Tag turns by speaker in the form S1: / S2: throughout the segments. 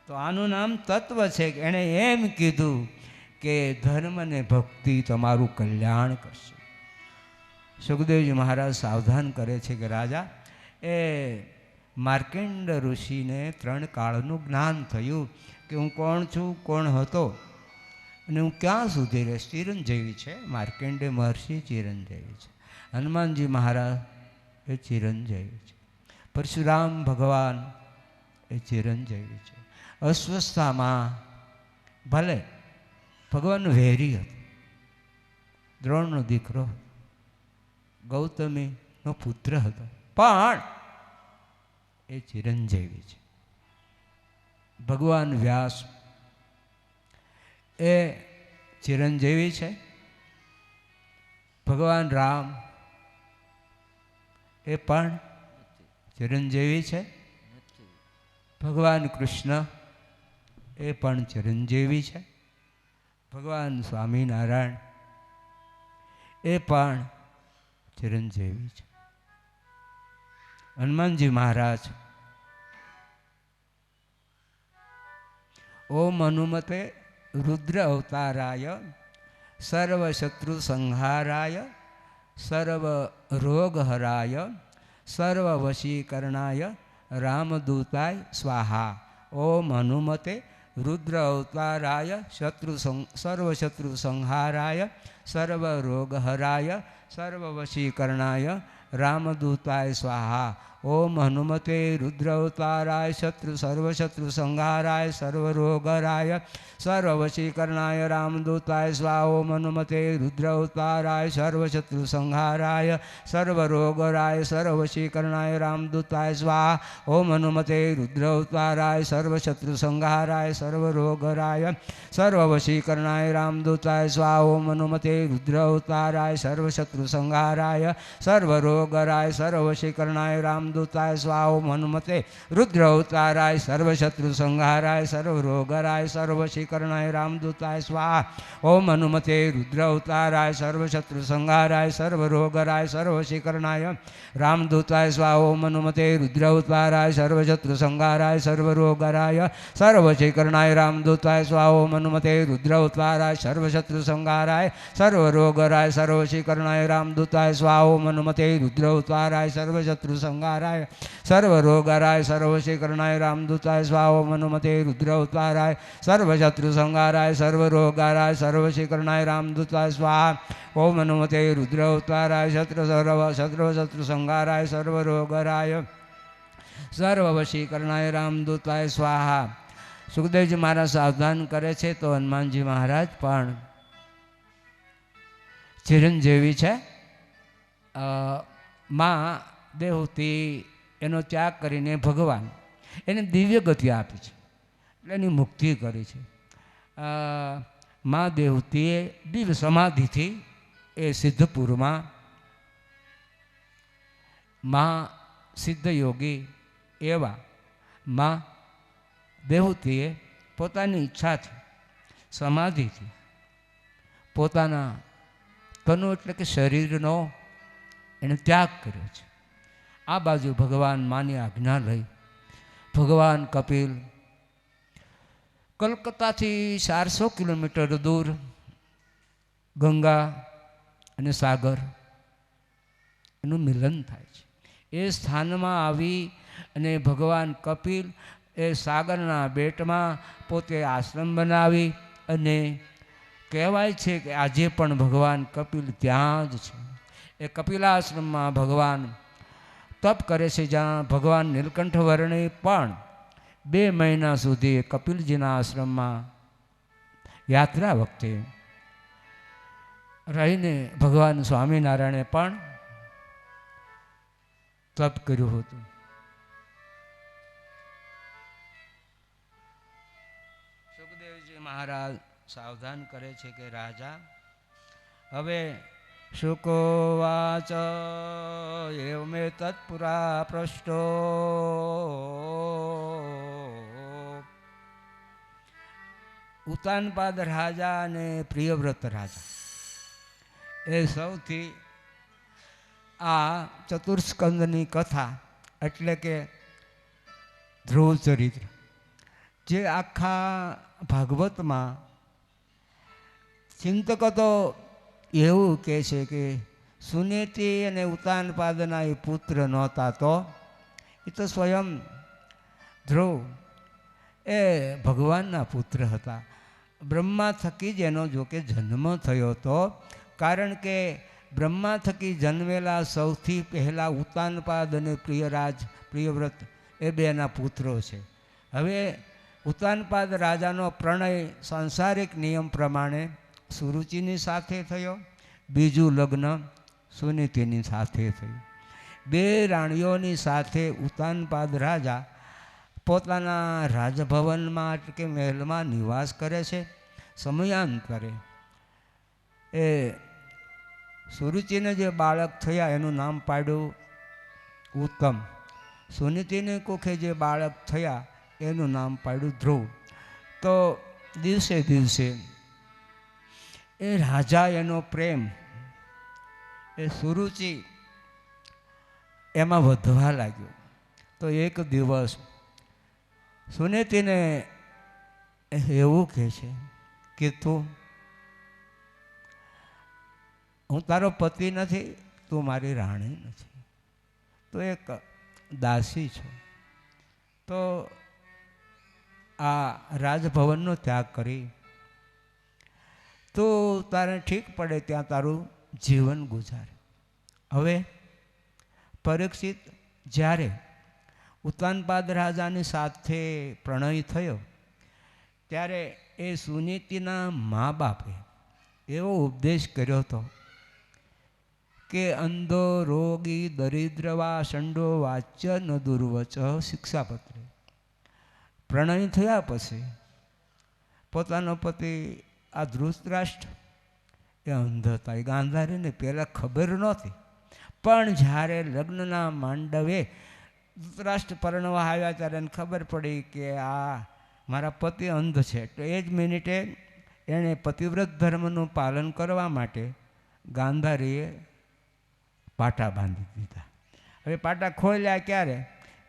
S1: તો આનું નામ તત્વ છે કે એણે એમ કીધું કે ધર્મ ને ભક્તિ તમારું કલ્યાણ કરશે. સુખદેવજી મહારાજ સાવધાન કરે છે કે રાજા, એ માર્કંડ ઋષિને 3 કાળનું જ્ઞાન થયું કે હું કોણ છું, કોણ હતો અને હું ક્યાં સુધી રહીશ. ચિરંજીવી છે, માર્કંડે મહર્ષિ ચિરંજીવી છે, હનુમાનજી મહારાજ એ ચિરંજીવી છે, પરશુરામ ભગવાન એ ચિરંજીવી છે, અસ્વસ્થામાં ભલે ભગવાન વેરી હતો, દ્રોણનો દીકરો, ગૌતમીનો પુત્ર હતો, પણ એ ચિરંજીવી છે. ભગવાન વ્યાસ એ ચિરંજીવી છે, ભગવાન રામ એ પણ ચિરંજીવી છે, ભગવાન કૃષ્ણ એ પણ ચિરંજીવી છે, ભગવાન સ્વામિનારાયણ એ પણ ચિરંજીવી છે. હનુમાનજી મહારાજ ઓમ હનુમતે રુદ્ર અવતારાય સર્વશત્રુ સંહારાય સર્વ રોગહરાય સર્વ વશીકરણાય રામદૂતાય સ્વાહા. ઓમ હનુમતે રુદ્ર અવતારાય સર્વશત્રુ સંહારાય સર્વ રોગહરાય સર્વ વશીકરણાય રામદૂતાય સ્વાહા. ઓમ હનુમતે રુદ્ર અવતારાય સર્વશત્રુ સંહારાય સર્વ રોગહરાય સર્વ વશીકરણાય રામદૂતાય સ્વાહા. ઓમ હનુમતે રુદ્ર અવતારાય સર્વશત્રુ સંહારાય સર્વ રોગહરાય સર્વ વશીકરણાય રામદૂતાય સ્વાહા. ઓમ હનુમતે રુદ્ર અવતારાય સર્વશત્રુ સંહારાય સર્વ રોગહરાય સર્વ વશીકરણાય રામદૂતાય સ્વાહા. ઓમ હનુમતે રુદ્ર અવતારાય સર્વશત્રુ સંહારાય સર્વ રોગહરાય સર્વ વશીકરણાય રામદૂતાય સ્વાહા. ઓમ હનુમતે રુદ્ર અવતારાય સર્વશત્રુ સંહારાય સર્વ રોગહરાય સર્વ વશીકરણાય રામદૂતાય સ્વાહા. ઓમ હનુમતે રુદ્ર અવતારાય સર્વશત્રુ સંહારાય સર્વ રોગહરાય સર્વ વશીકરણાય રામદૂતાય સ્વાહા. ઓમ હનુમતે રુદ્ર અવતારાય સર્વશત્રુ સંહારાય સર્વ રોગહરાય સર્વ વશીકરણાય રામદૂતાય સ્વાહા. ઓમ હનુમતે રુદ્ર અવતારાય સર્વશત્રુ સંહારાય સર્વ રોગહરાય સર્વ વશીકરણાય રામદૂતાય સ્વાહા. ઓમ હનુમતે રુદ્ર અવતારાય સર્વશત્રુ સંહારાય સર્વ રોગહરાય સર્વ વશીકરણાય રામદૂતાય સ્વાહા. ઓમ હનુમતે રુદ્ર અવતારાય સર્વશત્રુ સંહારાય સર્વ રોગહરાય સર્વ વશીકરણાય રામદૂતાય સ્વાહા. ઓમ હનુમતે રુદ્ર અવતારાય સર્વશત્રુ સંહારાય સર્વ રોગહરાય સર્વ વશીકરણાય રામદૂતાય સ્વાહા. સુખદેવજી મહારાજ સાવધાન કરે છે તો હનુમાનજી મહારાજ પણ ચિરંજીવી છે. માં દેવહૂતિ એનો ત્યાગ કરીને ભગવાન એને દિવ્ય ગતિ આપી છે, એટલે એની મુક્તિ કરી છે. માં દેવહૂતિએ દિવ્ય સમાધિથી એ સિદ્ધપુરમાં માં સિદ્ધ યોગી એવા માં દેવહૂતિએ પોતાની ઈચ્છાથી સમાધિથી પોતાના તનુ એટલે કે શરીરનો એને ત્યાગ કર્યો છે. આ બાજુ ભગવાન માની આજ્ઞા લઈ ભગવાન કપિલ કલકત્તાથી 400 કિલોમીટર દૂર ગંગા અને સાગર એનું મિલન થાય છે. એ સ્થાનમાં આવી અને ભગવાન કપિલ એ સાગરના બેટમાં પોતે આશ્રમ બનાવી અને કહેવાય છે કે આજે પણ ભગવાન કપિલ ત્યાં જ છે. એ કપિલાશ્રમમાં ભગવાન તપ કરે છે, જ્યાં ભગવાન નીલકંઠ વર્ણી પણ 2 મહિના સુધી કપિલજીના આશ્રમમાં યાત્રા વખતે રહીને ભગવાન સ્વામિનારાયણે પણ તપ કર્યું હતું. સુખદેવજી મહારાજ સાવધાન કરે છે કે રાજા, હવે શુકોવાચ એવમે તત્પુરા પૃષ્ટો ઉતાનપાદ રાજા અને પ્રિયવ્રત રાજા એ સૌથી આ ચતુર્સ્કંદની કથા એટલે કે ધ્રુવ ચરિત્ર જે આખા ભાગવતમાં ચિંતકો તો એવું કહે છે કે સુનીતિ અને ઉતાનપાદના એ પુત્ર નહોતા, તો એ તો સ્વયં ધ્રુવ એ ભગવાનના પુત્ર હતા. બ્રહ્મા થકી જ એનો જોકે જન્મ થયો હતો, કારણ કે બ્રહ્મા થકી જન્મેલા સૌથી પહેલાં ઉતાનપાદ અને પ્રિયરાજ પ્રિયવ્રત એ બેના પુત્રો છે. હવે ઉતાનપાદ રાજાનો પ્રણય સાંસારિક નિયમ પ્રમાણે સુરુચિની સાથે થયો, બીજું લગ્ન સુનીતિની સાથે થયું. બે રાણીઓની સાથે ઉતાનપાદ રાજા પોતાના રાજભવનમાં કે મહેલમાં નિવાસ કરે છે. સમયાંતરે એ સુરુચિને જે બાળક થયા એનું નામ પાડ્યું ઉત્તમ. સુનીતિને કોખે જે બાળક થયા એનું નામ પાડ્યું ધ્રુવ. તો દિવસે દિવસે એ રાજા એનો પ્રેમ એ સુરુચિ એમાં વધવા લાગ્યો. તો એક દિવસ સુનીતિને એવું કહે છે કે હું તારો પતિ નથી, તું મારી રાણી નથી, તું એક દાસી છો. તો આ રાજભવનનો ત્યાગ કરી તું તારે ઠીક પડે ત્યાં તારું જીવન ગુજારે. હવે પરીક્ષિત જ્યારે ઉતાનપાદ રાજાની સાથે પ્રણય થયો ત્યારે એ સુનીતિના મા બાપે એવો ઉપદેશ કર્યો હતો કે અંધો રોગી દરિદ્રવા શંડો વાચ્ય ન દુર્વચ શિક્ષાપત્રે. પ્રણય થયા પછી પોતાનો પતિ આ ધૃતરાષ્ટ્ર એ અંધ હતા. એ ગાંધારીને પહેલાં ખબર નહોતી, પણ જ્યારે લગ્નના માંડવે ધૃતરાષ્ટ્ર પરણવા આવ્યા ત્યારે એને ખબર પડી કે આ મારા પતિ અંધ છે. તો એ જ મિનિટે એણે પતિવ્રત ધર્મનું પાલન કરવા માટે ગાંધારીએ પાટા બાંધી દીધા. હવે પાટા ખોલ્યા ક્યારે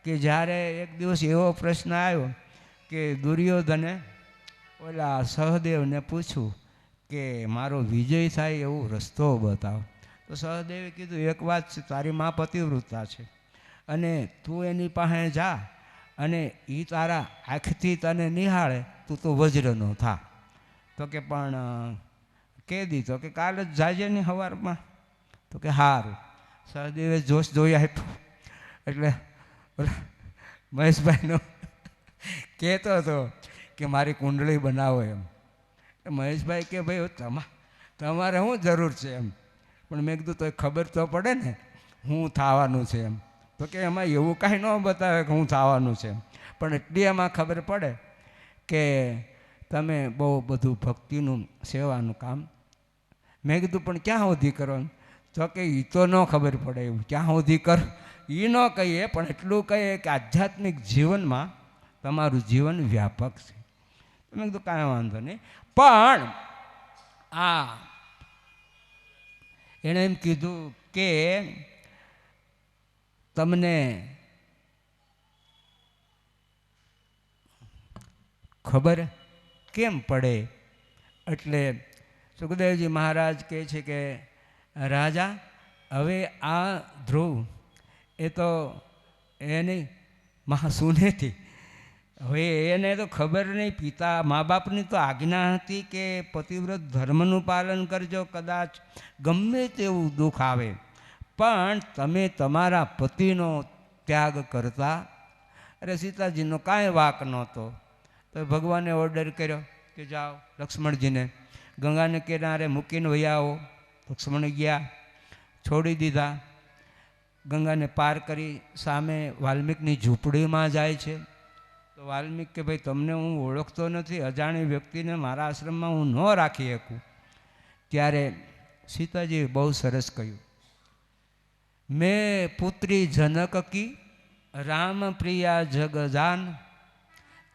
S1: કે જ્યારે એક દિવસ એવો પ્રશ્ન આવ્યો કે દુર્યોધને ઓલા સહદેવને પૂછ્યું કે મારો વિજય થાય એવો રસ્તો બતાવો. તો સહદેવે કીધું એક વાત છે, તારી મા પતિવ્રતા છે અને તું એની પાસે જા અને એ તારા આંખથી તને નિહાળે તું તો વજ્રનો થા. તો કે પણ કેદી? તો કે કાલે જ જાજે ને સવારમાં. તો કે સારું. સહદેવે જોશ જોઈ આપ્યું. એટલે મહેશભાઈનો કહેતો હતો કે મારી કુંડળી બનાવો એમ. મહેશભાઈ કે ભાઈ તમારે શું જરૂર છે એમ. પણ મેં કીધું તો ખબર તો પડે ને હું થવાનું છે એમ. તો કે એમાં એવું કાંઈ ન બતાવે કે હું થવાનું છે એમ, પણ એટલી એમાં ખબર પડે કે તમે બહુ બધું ભક્તિનું સેવાનું કામ. મેં કીધું પણ ક્યાં સુધી કરવાનું? તો કે એ તો ન ખબર પડે એવું ક્યાં સુધી કર એ ન કહીએ, પણ એટલું કહીએ કે આધ્યાત્મિક જીવનમાં તમારું જીવન વ્યાપક છે. મેં કીધું કાંઈ વાંધો નહીં. પણ એણે એમ કીધું કે તમને ખબર કેમ પડે? એટલે સુખદેવજી મહારાજ કહે છે કે રાજા, હવે આ ધ્રુવ એ તો એની સુનેથી હવે એને તો ખબર નહીં, પિતા મા બાપની તો આજ્ઞા હતી કે પતિવ્રત ધર્મનું પાલન કરજો, કદાચ ગમે તેવું દુઃખ આવે પણ તમે તમારા પતિનો ત્યાગ કરતા. અરે સીતાજીનો કાંઈ વાક નહોતો. તો ભગવાને ઓર્ડર કર્યો કે જાઓ લક્ષ્મણજીને ગંગાને કિનારે મૂકીને વયા આવો. લક્ષ્મણ ગયા, છોડી દીધા. ગંગાને પાર કરી સામે વાલ્મીકની ઝૂંપડીમાં જાય છે. તો વાલ્મીક કે ભાઈ તમને હું ઓળખતો નથી, અજાણી વ્યક્તિને મારા આશ્રમમાં હું ન રાખી શકું. ત્યારે સીતાજીએ બહુ સરસ કહ્યું, મેં પુત્રી જનક કી રામ પ્રિયા જગજાન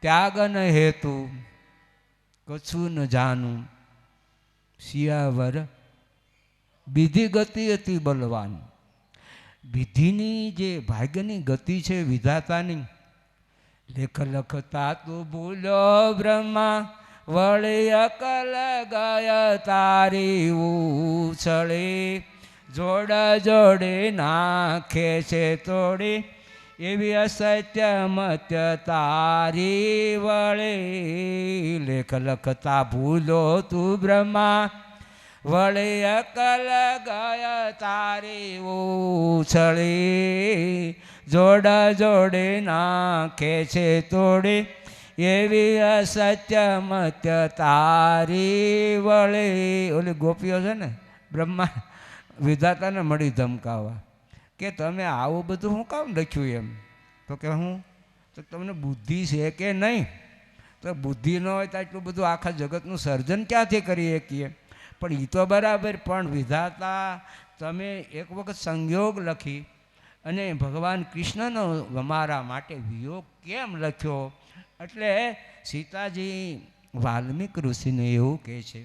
S1: ત્યાગન હેતુ કછું ન જાનું શિયાવર વિધિ ગતિ અતિ બલવાન. વિધિની જે ભાગ્યની ગતિ છે વિધાતાની, લેખ લખતા તું ભૂલો બ્રહ્મા, વળી અકલ ગયા તારી ઉછળી. જોડા જોડી નાખે છે તોડી, એવી અસત્ય મત્ય તારી વળી. લેખ લખતા ભૂલો તું બ્રહ્મા, વળી અકલ ગયા તારી ઉછળી. જોડા જોડી નાખે છે તોડી, એવી અસત્ય મત્ય તારી વળી. ઓલી ગોપીઓ છે ને, બ્રહ્મા વિધાતાને મળી ધમકાવા કે તમે આવું બધું શું કામ લખ્યું એમ. તો કે હું તો તમને બુદ્ધિ છે કે નહીં? તો બુદ્ધિ ન હોય તો એટલું બધું આખા જગતનું સર્જન ક્યાંથી કરી શકીએ? પણ એ તો બરાબર, પણ વિધાતા તમે એક વખત સંયોગ લખી અને ભગવાન કૃષ્ણનો અમારા માટે વિયોગ કેમ લખ્યો? એટલે સીતાજી વાલ્મીક ઋષિને એવું કહે છે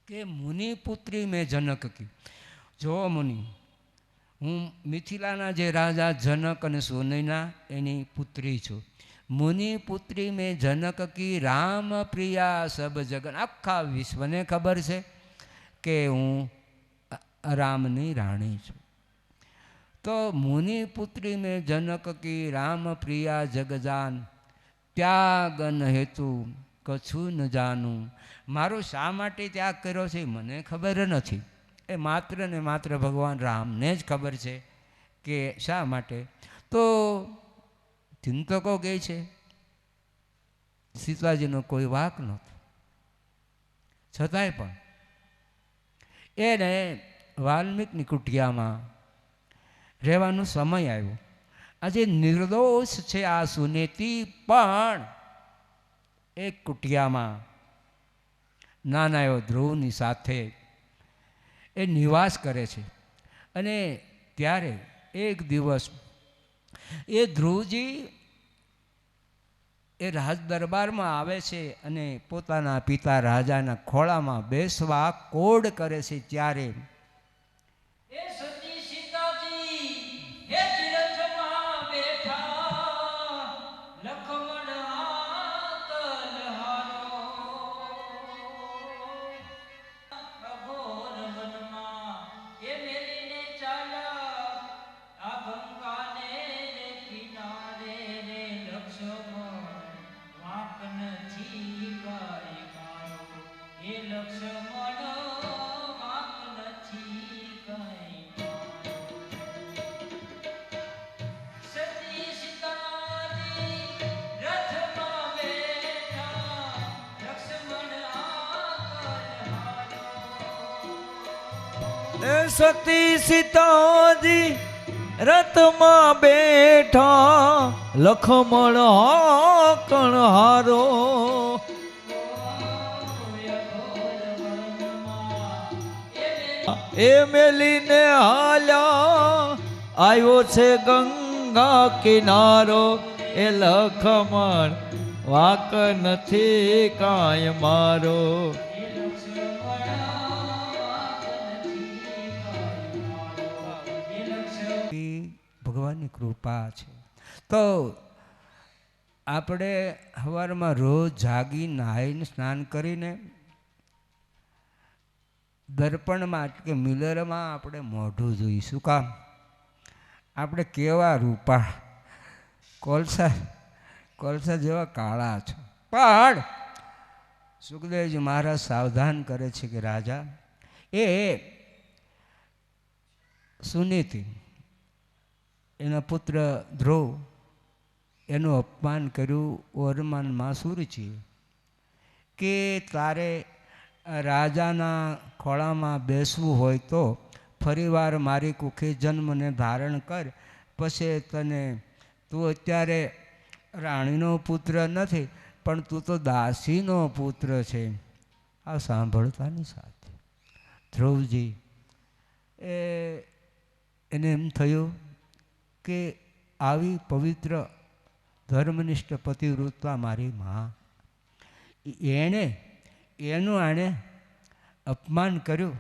S1: કે મુનિ પુત્રી મેં જનક કી. જો મુનિ, હું મિથિલાના જે રાજા જનક અને સોનૈના એની પુત્રી છું. મુનિ પુત્રી મેં જનક કી, રામ પ્રિયા સબ જગન. આખા વિશ્વને ખબર છે કે હું રામની રાણી છું. તો મુનિ પુત્રી મેં જનક કી, રામ પ્રિયા જગજાન. ત્યાગ ન હેતુ કછું ન જાનું. મારો શા માટે ત્યાગ કર્યો છે મને ખબર નથી. એ માત્ર ને માત્ર ભગવાન રામને જ ખબર છે કે શા માટે. તો ચિંતકો કહે છે સીતાજીનો કોઈ વાંક નહોતો, છતાંય પણ એને વાલ્મીકની કુટિયામાં રહેવાનો સમય આવ્યો. આજે નિર્દોષ છે આ સુનેતી, પણ એક કુટિયામાં નાના એવો ધ્રુવની સાથે એ નિવાસ કરે છે. અને ત્યારે એક દિવસ એ ધ્રુવજી એ રાજ દરબારમાં આવે છે અને પોતાના પિતા રાજાના ખોળામાં બેસવા કોડ કરે છે. ત્યારે
S2: સતી સીતાજી રથમાં બેઠા, લખમણ હાકણ હારો. એ મેલીને હાલ્યા, આવ્યો છે ગંગા કિનારો. એ લખમણ વાક નથી કાંઈ મારો.
S1: ભગવાનની કૃપા છે. તો આપણે સવારમાં રોજ જાગી નાહીને સ્નાન કરીને દર્પણમાં કે મિલરમાં આપણે મોઢું જોઈએ. શું કામ? આપણે કેવા રૂપા, કોલસા જેવા કાળા છો. પણ સુખદેવજી મહારાજ સાવધાન કરે છે કે રાજા, એ સુનીતિ એના પુત્ર ધ્રુવ એનું અપમાન કર્યું ઓરમાનમાં સુરચી કે તારે રાજાના ખોળામાં બેસવું હોય તો ફરીવાર મારી કુખી જન્મને ધારણ કર, પછી તને તું અત્યારે રાણીનો પુત્ર નથી પણ તું તો દાસીનો પુત્ર છે. આ સાંભળતાની સાથે ધ્રુવજી એને એમ થયું કે આવી પવિત્ર ધર્મનિષ્ઠ પતિવૃત્તા મારી મા, એનું આણે અપમાન કર્યું,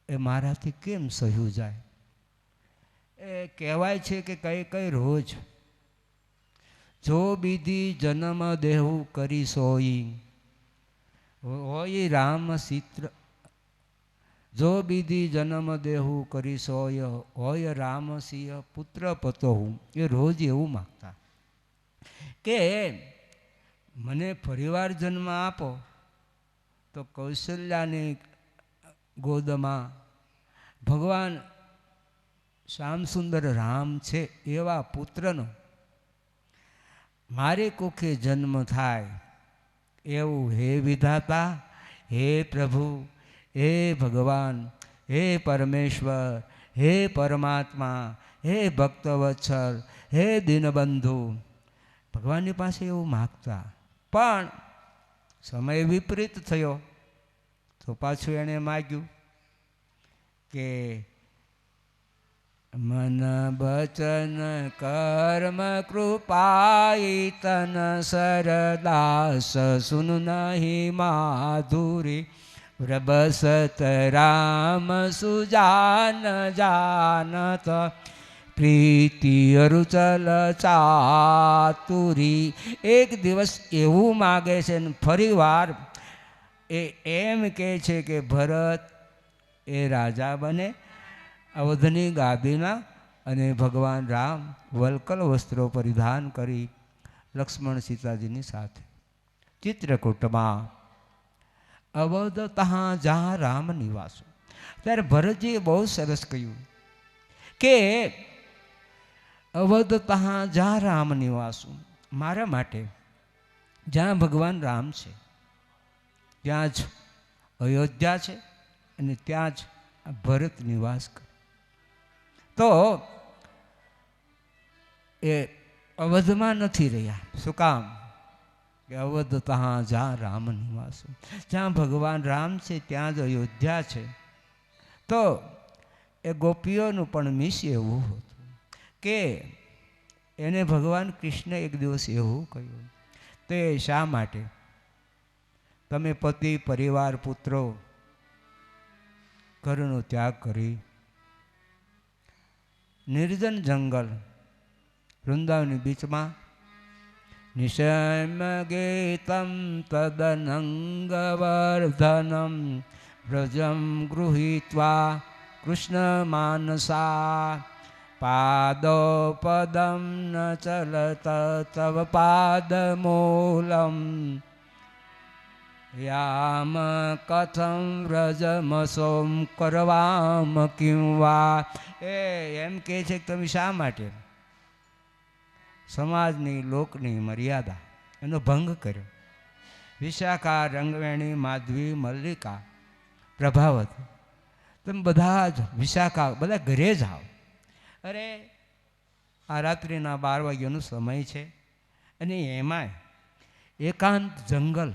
S1: એ મારાથી કેમ સહ્યું જાય. એ કહેવાય છે કે કઈ રોજ જો બીધી જન્મ દેહું કરી સોઈ હોય રામ ચિત્ર, જો બીધી જન્મ દેહું કરી સોય હોય રામ સિંહ પુત્ર પતો હું. એ રોજ એવું માગતા કે મને ફરીવાર જન્મ આપો તો કૌશલ્યાની ગોદમાં ભગવાન શ્યામસુંદર રામ છે એવા પુત્રનો મારે કોખે જન્મ થાય એવું હે વિધાતા, હે પ્રભુ, હે ભગવાન, હે પરમેશ્વર, હે પરમાત્મા, હે ભક્તવત્સલ, હે દીનબંધુ, ભગવાનની પાસે એવું માગતા. પણ સમય વિપરીત થયો તો પાછું એણે માગ્યું કે મન બચન કર્મ કૃપાઈ તન સરદાસ સુન નહીં માધુરી પ્રબસત રામ સુજાન જાનત પ્રીતિ અરુચલ ચાતુરી. એક દિવસ એવું માગે છે ને ફરીવાર એ એમ કહે છે કે ભરત એ રાજા બને અવધની ગાદીના અને ભગવાન રામ વલ્કલ વસ્ત્રો પરિધાન કરી લક્ષ્મણ સીતાજીની સાથે ચિત્રકૂટમાં અવધ તહાં જહાં રામ નિવાસો. ત્યારે ભરતજીએ બહુ સરસ કહ્યું કે અવધ તહાં જહાં રામ નિવાસો, મારા માટે જ્યાં ભગવાન રામ છે ત્યાં જ અયોધ્યા છે અને ત્યાં જ ભરત નિવાસ કરે. તો એ અવધમાં નથી રહ્યા. શું કામ? કે અવધ તહાં જ્યાં રામ નિવાસ, જ્યાં ભગવાન રામ છે ત્યાં જ અયોધ્યા છે. તો એ ગોપીઓનું પણ મિસ એવું હતું કે એને ભગવાન કૃષ્ણ એક દિવસ એવું કહ્યું, તે શા માટે તમે પતિ પરિવાર પુત્રો ઘરનો ત્યાગ કરી નિર્જન જંગલ વૃંદાવનની બીચમાં નિશમ ગીતમ તદનંગવર્ધનમ વ્રજમ ગૃહીત્વા કૃષ્ણ માનસા પાદો પદમ ન ચલત તવ પાદમૂલમ યામ કથમ વ્રજમસોમ કરવામ કિંવા. એમ કહે છે કે તમે શા માટે સમાજની લોકની મર્યાદા એનો ભંગ કર્યો. વિશાખા, રંગવેણી, માધવી, મલ્લિકા, પ્રભાવતી, તમે બધા જ વિશાખા બધા ઘરે જાઓ. અરે આ રાત્રિના 12 વાગ્યાનો સમય છે અને એમાંય એકાંત જંગલ,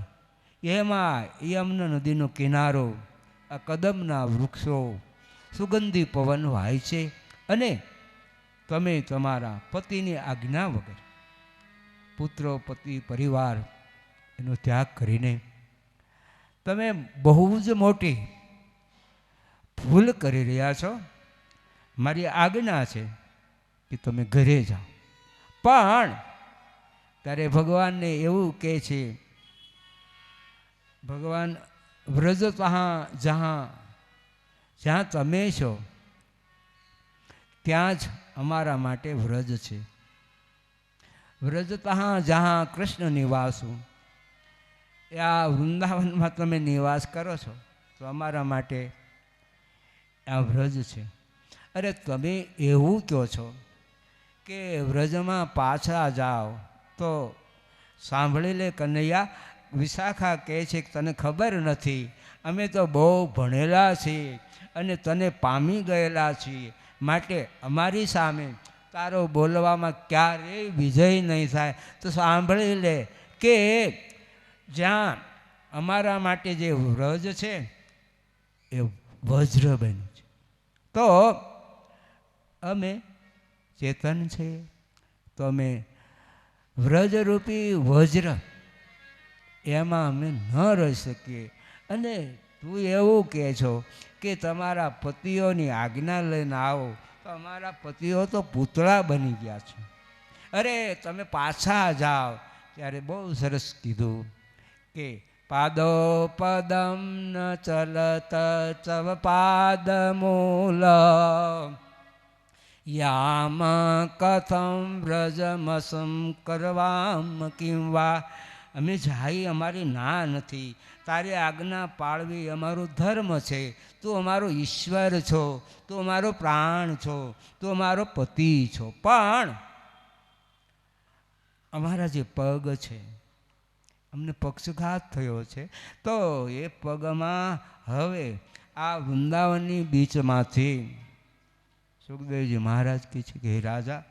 S1: એમાં યમુના નદીનો કિનારો, આ કદમના વૃક્ષો, સુગંધી પવન વાય છે અને તમે તમારા પતિની આજ્ઞા વગર પુત્રો પતિ પરિવાર એનો ત્યાગ કરીને તમે બહુ જ મોટી ભૂલ કરી રહ્યા છો. મારી આજ્ઞા છે કે તમે ઘરે જાઓ. પણ ત્યારે ભગવાનને એવું કહે છે, ભગવાન વ્રજ તહાં જહાં, જ્યાં તમે છો ત્યાં જ અમારા માટે વ્રજ છે. વ્રજ તહાં જહાં કૃષ્ણ નિવાસું, એ આ વૃંદાવનમાં તમે નિવાસ કરો છો તો અમારા માટે આ વ્રજ છે. અરે તમે એવું કહો છો કે વ્રજમાં પાછા જાઓ તો સાંભળી લે કનૈયા, વિશાખા કહે છે કે તને ખબર નથી, અમે તો બહુ ભણેલા છીએ અને તને પામી ગયેલા છીએ, માટે અમારી સામે તારો બોલવામાં ક્યારેય વિજય નહીં થાય. તો સાંભળી લે કે જ્યાં અમારા માટે જે વ્રજ છે એ વજ્ર બન્યું છે. તો અમે ચેતન છે તો અમે વ્રજરૂપી વજ્ર એમાં અમે ન રહી શકીએ. અને તું એવું કહે છો કે તમારા પતિઓની આજ્ઞા લઈને આવો, તો અમારા પતિઓ તો પૂતળા બની ગયા છે અરે તમે પાછા જાઓ. ત્યારે બહુ સરસ કીધું કે પાદો પદમ ન ચલત ચવ પાદ મૂલ યામ કથમ વ્રજમસમ કરવામ કિંવા. અમે જાય અમારી ના નથી, તારી આજ્ઞા પાળવી અમારો ધર્મ છે. તું અમારો ઈશ્વર છો, તું અમારો પ્રાણ છો, તું અમારો પતિ છો. પણ અમારા જે પગ છે, અમને પક્ષઘાત થયો છે, તો એ પગમાં હવે આ વૃંદાવનની બીચમાંથી સુખદેવજી મહારાજ કહે છે કે હે રાજા,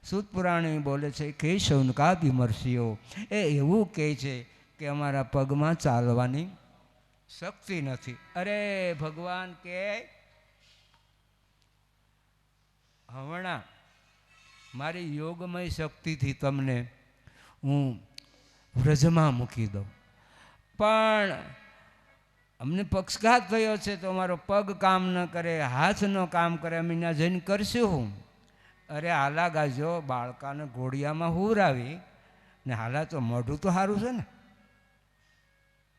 S1: સૂત પુરાણી બોલે છે કે શૌનકા વિમર્શીઓ એ એવું કહે છે કે અમારા પગમાં ચાલવાની શક્તિ નથી. અરે ભગવાન કે હમણાં મારી યોગમય શક્તિથી તમને હું વ્રજમાં મૂકી દઉં, પણ અમને પક્ષઘાત થયો છે તો અમારો પગ કામ ન કરે, હાથ ન કામ કરે, અમે ત્યાં જઈને કરશું હું. અરે હાલા ગાજો, બાળકાને ઘોડિયામાં હુરાવી ને હાલા તો મોઢું તો સારું છે ને,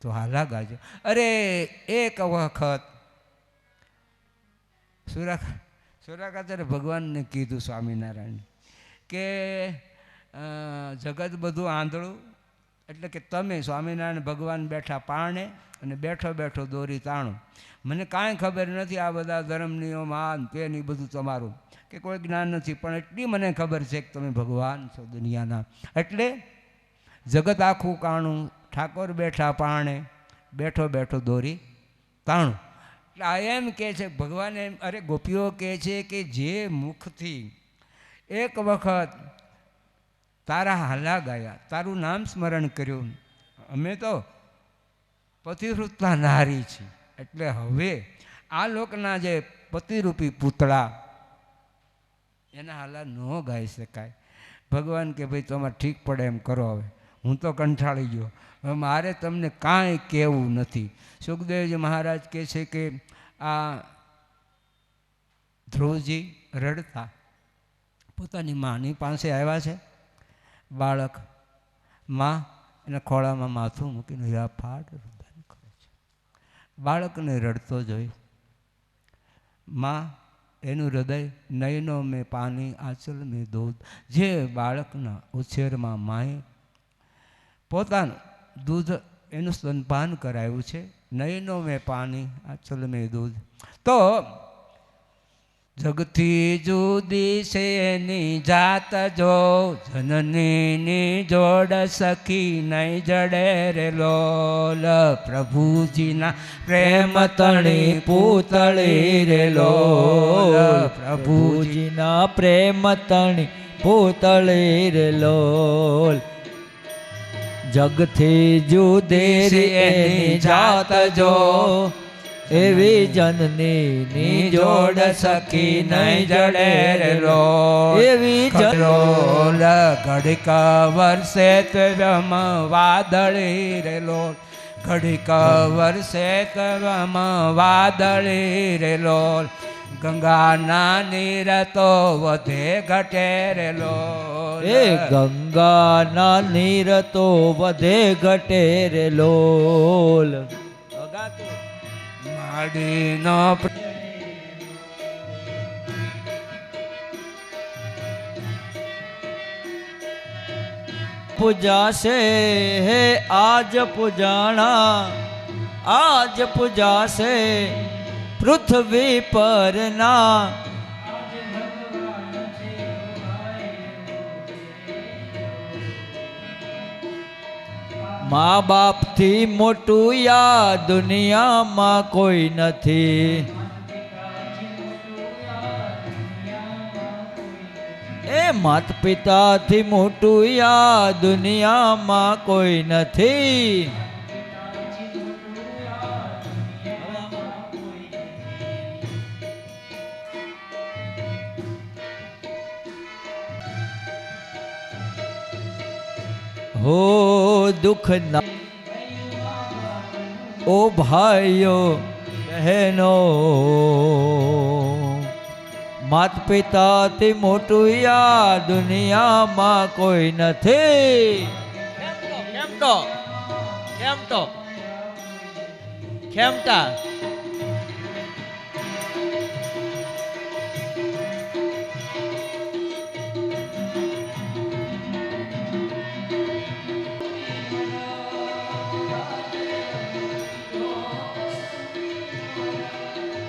S1: તો હાલા ગાજો. અરે એક વખત સુરાખાતરે ભગવાનને કીધું સ્વામિનારાયણ કે જગત બધું આંધળું, એટલે કે તમે સ્વામિનારાયણ ભગવાન બેઠા પારણે અને બેઠો બેઠો દોરી તાણું. મને કાંઈ ખબર નથી આ બધા ધર્મ નિયમ આ તેની બધું તમારું કે કોઈ જ્ઞાન નથી, પણ એટલી મને ખબર છે કે તમે ભગવાન છો દુનિયાના. એટલે જગત આખું કાણું, ઠાકોર બેઠા પારણે બેઠો બેઠો દોરી તાણું. એટલે આ એમ કહે છે ભગવાન એમ, અરે ગોપીઓ કહે છે કે જે મુખથી એક વખત તારા હાલા ગાયા, તારું નામ સ્મરણ કર્યું, અમે તો પતિવૃત્તા નારી છીએ, એટલે હવે આ લોકના જે પતિરૂપી પૂતળા એના હાલા ન ગાઈ શકાય. ભગવાન કે ભાઈ તમારે ઠીક પડે એમ કરો, હવે હું તો કંટાળી ગયો, હવે મારે તમને કાંઈ કહેવું નથી. સુખદેવજી મહારાજ કહે છે કે આ ધ્રુવજી રડતા પોતાની માની પાસે આવ્યા છે. બાળક માં એના ખોળામાં માથું મૂકીને યાફાટ રુદન કરે છે. બાળકને રડતો જોઈ માં એનું હૃદય નયનો મેં પાણી આંચલ મેં દૂધ. જે બાળકના ઉછેરમાં માએ પોતાનું દૂધ એનું સ્તનપાન કરાવ્યું છે, નયનો મેં પાણી આંચલ મેં દૂધ. તો જગથી જુદી છે એની જાત જો, જનનીની જોડ સખી નહીં જડે રે લોલ. પ્રભુજીના પ્રેમ તણી પૂતળી રે લોલ.
S2: પ્રભુજીના પ્રેમ તણી પૂતળી રે લોલ. જગથી જુદી છે એની જાત જો, એવી જનની જોડ સખી નહીં જડે રે લોલ. એવી
S1: જડોલ ઘડીક વર્ષે તમ વાદળી રે લોલ. ઘડીક વર્ષે તમ વાદળી રે લોલ. ગંગાના નીર તો વધે ઘટે રે લોલ.
S2: એ ગંગાના નીર તો વધે ઘટે રે લોલ.
S1: માડીનો
S2: પૂજાશે હે આજ પૂજાણા, આજ પૂજાશે પૃથ્વી પરના. મા બાપથી મોટું યા દુનિયામાં કોઈ નથી. એ માત પિતાથી મોટું યા દુનિયામાં કોઈ નથી. હો દુઃખ ના ઓ ભાઈઓ બહેનો, માત પિતાથી મોટું યા દુનિયામાં કોઈ નથી.
S3: ખેમટા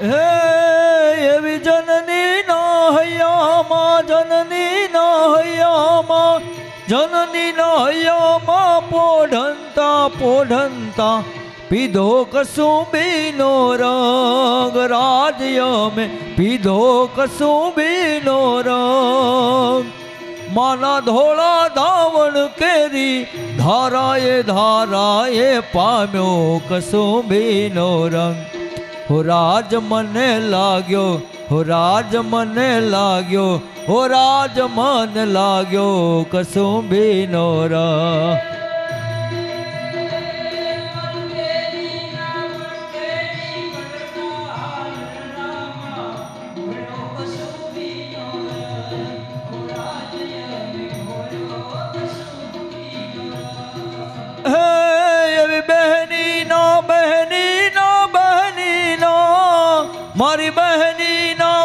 S2: હે એવી જનની ના હૈયામાં, જનની ના હૈયામાં, જનની ના હૈયામાં પોઢંતા પોઢંતા પીધો કસુંબીનો રંગ. રાજ્ય મેં પીધો કસુંબીનો રંગ. માના ધોળા ધાવણ કેરી ધારાએ ધારાએ પામ્યો કસુંબીનો રંગ. હો રાજ મને લાગ્યો, હો રાજ મને લાગ્યો, હો રાજ મને લાગ્યો કસુંબીનો રંગ. મારી બહેની ના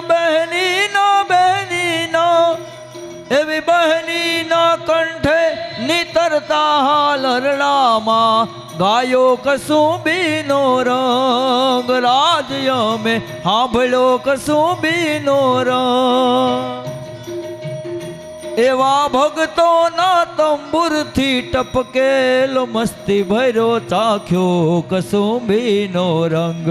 S2: એવી બહેની ના કંઠે નિતરતા હાલ હરણામાં ગાયો કસુંબીનો રંગ. રાજ્ય મેં સાંભળ્યો કસુંબીનો રંગ. એવા ભક્તોના તંબુરથી ટપકેલો મસ્તી ભર્યો ચાખ્યો કસુંબીનો રંગ.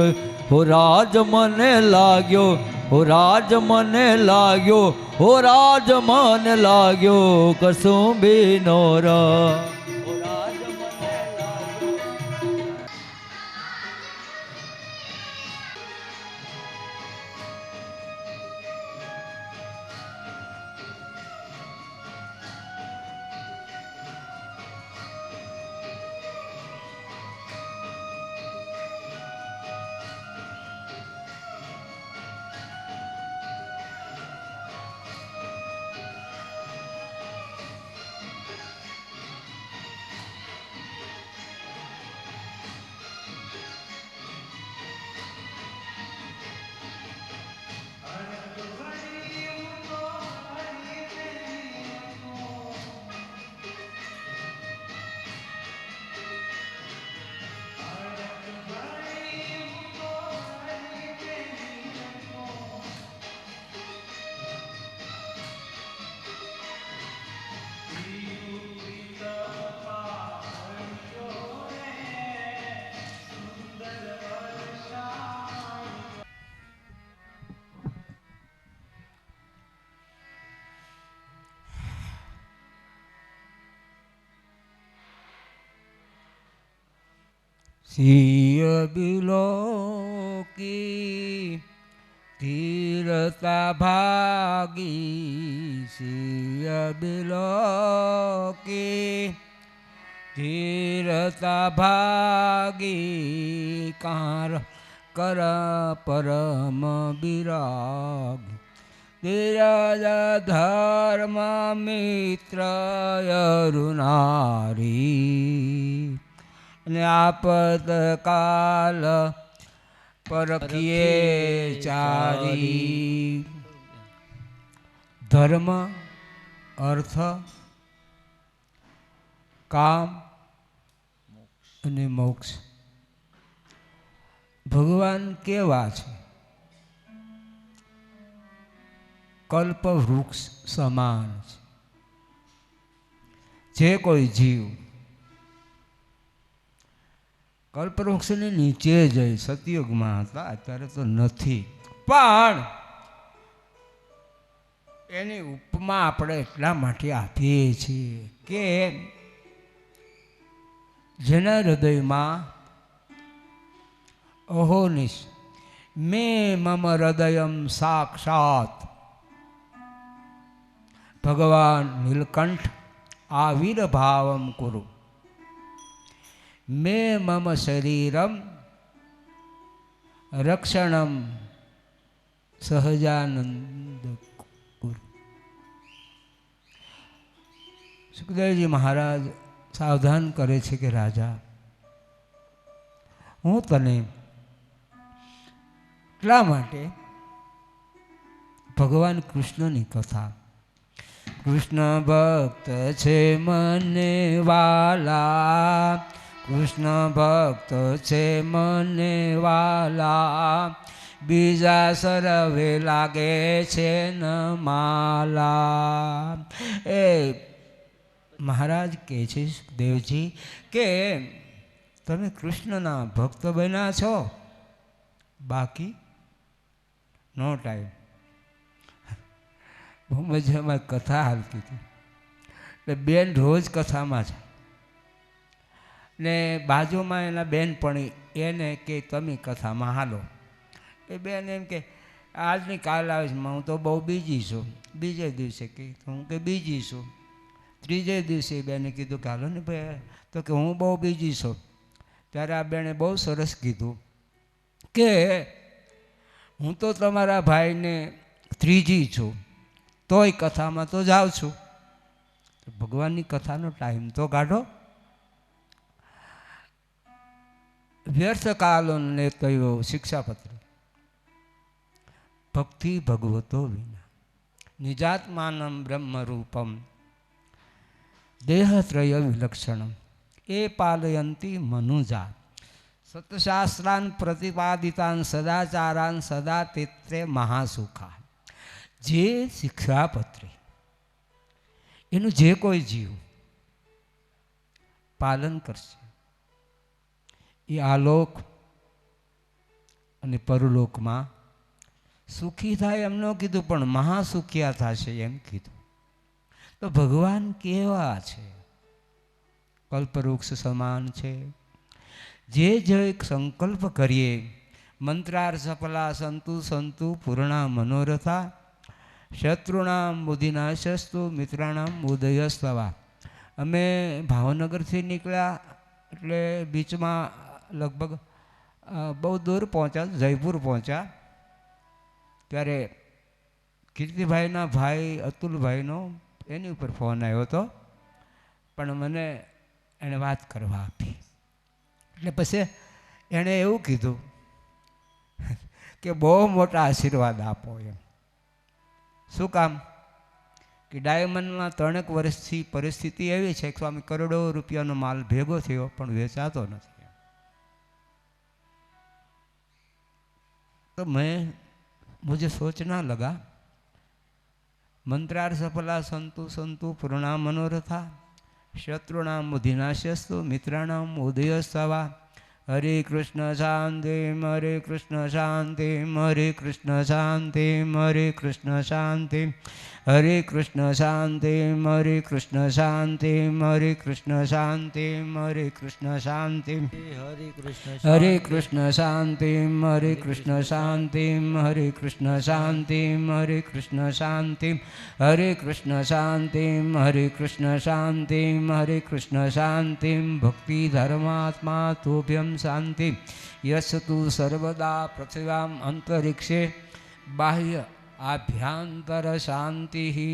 S2: હો રાજ મને લાગ્યો, હો રાજ મને લાગ્યો, હો રાજ મને લાગ્યો કસુંબીનો રંગ.
S1: સિય બિલોકી તીરતા ભાગી, સિય બિલોકી તીરતા ભાગી, કાર કર પરમ બિરાગ. તિરજ ધર્મ મિત્ર અરુનારી, ને આપત કાલ પરખીએ ચારી. ધર્મ, અર્થ, કામ અને મોક્ષ ભગવાન કેવા છે? કલ્પ વૃક્ષ સમાન છે. જે કોઈ જીવ કલ્પવૃક્ષની નીચે જઈ સતયુગમાં હતા, અત્યારે તો નથી, પણ એની ઉપમા આપણે એટલા માટે આપીએ છીએ કે જેના હૃદયમાં અહોનિશ મે મમ હૃદયમ સાક્ષાત ભગવાન નીલકંઠ આવિર્ભાવમ કુરુ, મે મમ શરીરમ રક્ષણમ સહજાનંદ ગુરુ. સુખદેવજી મહારાજ સાવધાન કરે છે કે રાજા, હું તને એટલા માટે ભગવાન કૃષ્ણની કથા, કૃષ્ણ ભક્ત છે મને વાલા, કૃષ્ણ ભક્ત છે મને વાલા, બીજા સરવે લાગે છે ન માલા. એ મહારાજ કહે છે સુખદેવજી કે તમે કૃષ્ણના ભક્ત બન્યા છો, બાકી નો ટાઈમ. બહુ મજામાં કથા હાલતી હતી, એટલે બેન રોજ કથામાં છે ને બાજુમાં એના બેન પણ એને કે તમે કથામાં હાલો. એ બેન એમ કે આજની કાલ આવીશ, હું તો બહુ બીજી છું. બીજે દિવસે કે હું કે બીજી છું. ત્રીજે દિવસે બેને કીધું કે હાલો ને ભાઈ, તો કે હું બહુ બીજી છું. ત્યારે આ બેને બહુ સરસ કીધું કે હું તો તમારા ભાઈને ત્રીજી છું, તોય કથામાં તો જાઉં છું. ભગવાનની કથાનો ટાઈમ તો કાઢો. વ્યર્થ કાલો ને કહ્યું શિક્ષાપત્ર, ભક્તિ ભગવતો વિના નિજાત્માનમ બ્રહ્મરૂપમ દેહત્રય વિલક્ષણમ એ પાલયંતી મનુજા સતશાસ્ત્રાન પ્રતિપાદિતાન સદાચારાન સદા તેત્રે મહાસુખા. જે શિક્ષાપત્રી એનું જે કોઈ જીવ પાલન કરશે એ આલોક અને પરલોકમાં સુખી થાય એમ ન કીધું, પણ મહાસુખિયા થશે એમ કીધું. તો ભગવાન કેવા છે? કલ્પવૃક્ષ સમાન છે. જે એક સંકલ્પ કરીએ, મંત્રાર સફલા સંતુ સંતુ પૂર્ણા મનોરથા, શત્રુણામ બુદ્ધિનાશસ્તુ મિત્રાણામ ઉદયસ્તવા. અમે ભાવનગરથી નીકળ્યા એટલે બીચમાં લગભગ બહુ દૂર પહોંચ્યા, જયપુર પહોંચ્યા. ત્યારે કીર્તિભાઈના ભાઈ અતુલભાઈનો એની ઉપર ફોન આવ્યો હતો, પણ મને એણે વાત કરવા આપી. એટલે પછી એણે એવું કીધું કે બહુ મોટા આશીર્વાદ આપો એમ. શું કામ? કે ડાયમંડના 3 વર્ષથી પરિસ્થિતિ એવી છે કે સ્વામી કરોડો રૂપિયાનો માલ ભેગો થયો પણ વેચાતો નથી. તો मुझे सोचना लगा, मंत्रार सफला संतु संतु पूर्णा मनोरथा, शत्रुणाम बुद्धिनाशस्तु मित्राणाम उदयस्तवा. हरे कृष्ण शांति हरे कृष्ण शांति हरे कृष्ण शांति हरे कृष्ण शांति हरे कृष्ण शांति हरे कृष्ण शांति हरे कृष्ण शांति हरे कृष्ण शांति हरे कृष्ण शांति हरे कृष्ण शांति हरे कृष्ण शांति हरे कृष्ण शांति हरे कृष्ण शांति हरे कृष्ण शांति हरे कृष्ण शांति भक्ति धर्मात्मा तोभ्यम शांति यश तु सर्वदा पृथिव्याम अंतरिक्षे बाह्य आभ्यंतर शांति ही.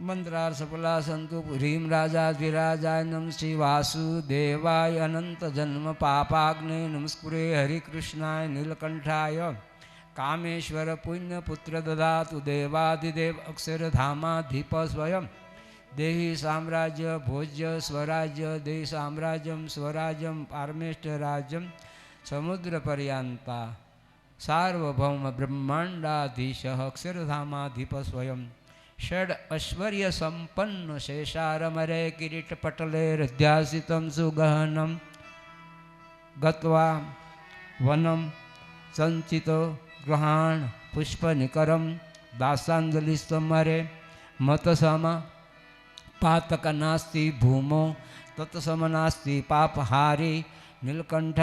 S1: मंत्रार सफला संतु ह्रीं राजा द्विराजाय नम श्री वासुदेवाय अनंत जन्म पापाग्ने नमस्कुरे हरिकृष्णाय नीलकंठाय कामेश्वर पुण्य पुत्र ददातु देवादिदेव अक्षरधामाधिप स्वयं देहि साम्राज्य भोज्य स्वराज्य देहि साम्राज्यम स्वराज्यम पारमेष्ठ राज्यम समुद्र पर्यंता सार्वभौम ब्रह्मांडाधीश अक्षरधामाधिप स्वयं षड ऐश्वर्य संपन्न शेषारमरे किरीट पटले हृद्यासितं सुगहनं गत्वा वनं संचितो गृहाण पुष्पनिकरं दासांजलिस्तमरे मतसमा पातक नास्ति भूमो तत्सम नास्ति पापहारी नीलकंठ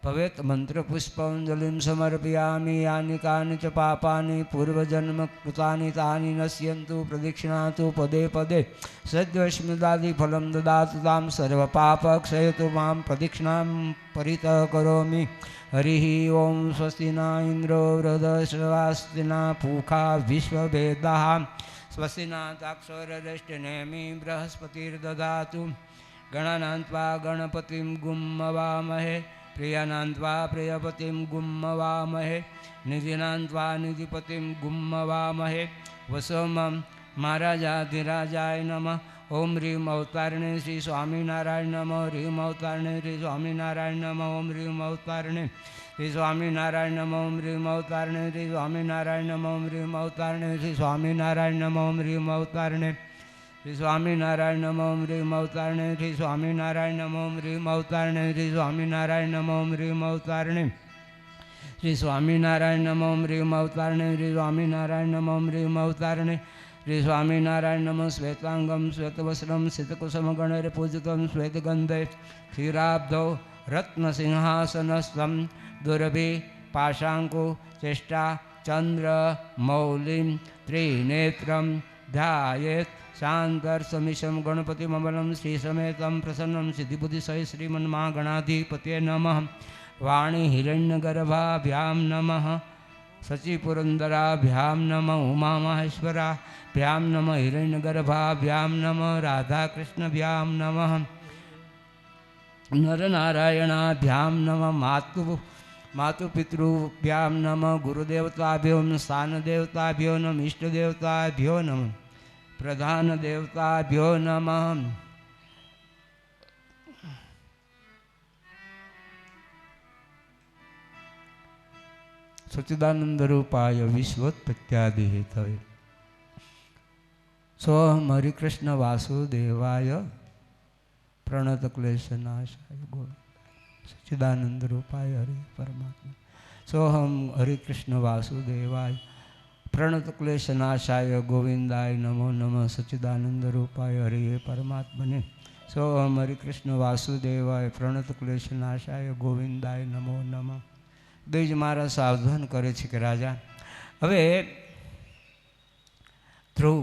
S1: ભવેત મંત્રપુષ્પાંજલિં સમર્પયામિ યાનિ કાનિ ચ પાપાનિ પૂર્વજન્મ કૃતાનિ તાનિ નશ્યન્તુ પ્રદક્ષિણાતુ પદે પદે સદ્વસ્મિદાદિ ફલમ દદાતુ તામ સર્વપાપક્ષયતુ મામ પ્રદક્ષિણાં પરિતઃ કરોમિ. હરિ ઓમ સ્વસ્તિ ના ઇન્દ્રો વૃધસ્વાસ્તિ ના પૂખા વિશ્વભેદા સ્વસ્તિ ના તાક્ષરદષ્ટિનેમિ બૃહસ્પતિર્દદાતુ. ગણાનાન્ત્વા ગણપતિમ ગુમ્મવામહે પ્રિયાનાન્ત્વા પ્રિયપતિમ ગુમ્મવામહે નિધિનાન્ત્વા નિધિપતિમ ગુમ્મવામહે. વસોમમ મહારાજાધિરાજાય નમઃ. ઓમ રીમ અવતારણે શ્રી સ્વામિનારાયણ નમઃ. રીમ અવતારણે શ્રી સ્વામિનારાયણ નમઃ. ઓમ રીમ અવતારણે શ્રી સ્વામિનારાયણ નમઃ. ઓમ રીમ અવતારણે શ્રી સ્વામિનારાયણ નમઃ. ઓમ રીમ અવતારણે શ્રી સ્વામિનારાયણ નમઃ. ઓમ રીમ અવતારણે શ્રી સ્વામિનારાયણ નમઃ. ઓમ રીમ અવતારણે શ્રી સ્વામિનારાયણ નમઃ. ઓમ રીમ અવતારણે શ્રી સ્વામિનારાયણ નમઃ. ઓમ રીમ અવતારણે શ્રી સ્વામિનારાયણ નમઃ. ઓમ રીમ અવતારણે શ્રી સ્વામિનારાયણ નમઃ. ઓમ રીમ અવતારણે શ્રી સ્વામિનારાયણ નમઃ. શ્વેતાંગમ શ્વેતવસ્ત્રમ સિતકુસમ ગણરે પૂજિતમ શ્વેતગંધે ક્ષીરાબ્ધૌ રત્નસિંહાસનસ્થમ દુર્ભિ પાશાંકુ ચેષ્ટા ચંદ્ર મૌલિમ ત્રિનેત્રમ ધ્યાયેત શાંતર્ષમિષમ ગણપતિમબલમ શ્રી સમેતમ પ્રસન્નમ સિદ્ધિબુદ્ધિસહિત શ્રીમન્મહાગણાધિપતયે નમઃ. વાણી હિરણ્યગર્ભાભ્યામ નમઃ. સચિપુરંદરાભ્યામ નમઃ. ઉમામહેશ્વરાભ્યામ નમઃ. હિરણ્યગર્ભાભ્યામ નમઃ. રાધાકૃષ્ણભ્યામ નમઃ. નરનારાયણાભ્યામ નમઃ. માતુપિતૃભ્યામ નમઃ. ગુરુદેવતાભ્યો સ્થાનદેવતાભ્યો નમઃ. ઇષ્ટદેવતાભ્યો નમઃ. પ્રધાનદેવતાભ્યો નમઃ. સચ્ચિદાનંદરૂપાય વિશ્વોત્પત્યાદિ હેતવે સોહમ હરિકૃષ્ણ વાસુદેવાય પ્રણતક્લેશનાશાય ગોવિંદ. સચ્ચિદાનંદરૂપાય હરિ પરમાત્મા. સોહમ હરિકૃષ્ણ વાસુદેવાય પ્રણતક્લેશનાશાય ગોવિંદાય નમો નમઃ. સચ્ચિદાનંદરૂપાય હરિ પરમાત્મને. સોહમ હરિકૃષ્ણ વાસુદેવાય પ્રણતક્લેશનાશાય ગોવિંદાય નમો નમઃ. દ્વિજ મહારાજ સાવધાન કરે છે કે રાજા, હવે ધ્રુવ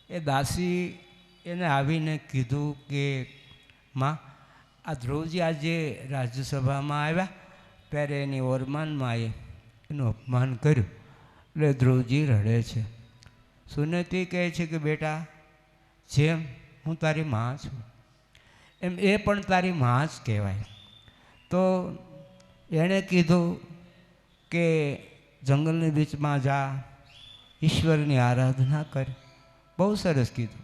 S1: એ દાસી એને આવીને કીધું કે માં, આ ધ્રુવજી આજે રાજ્યસભામાં આવ્યા ત્યારે એની ઓરમાનમાં એનું અપમાન કર્યું. એટલે ધ્રુવજી રડે છે. સુનેતી કહે છે કે બેટા, જેમ હું તારી માં છું એમ એ પણ તારી માં જ કહેવાય. તો એણે કીધું કે જંગલની બીચમાં જા, ઈશ્વરની આરાધના કર. બહુ સરસ કીધું.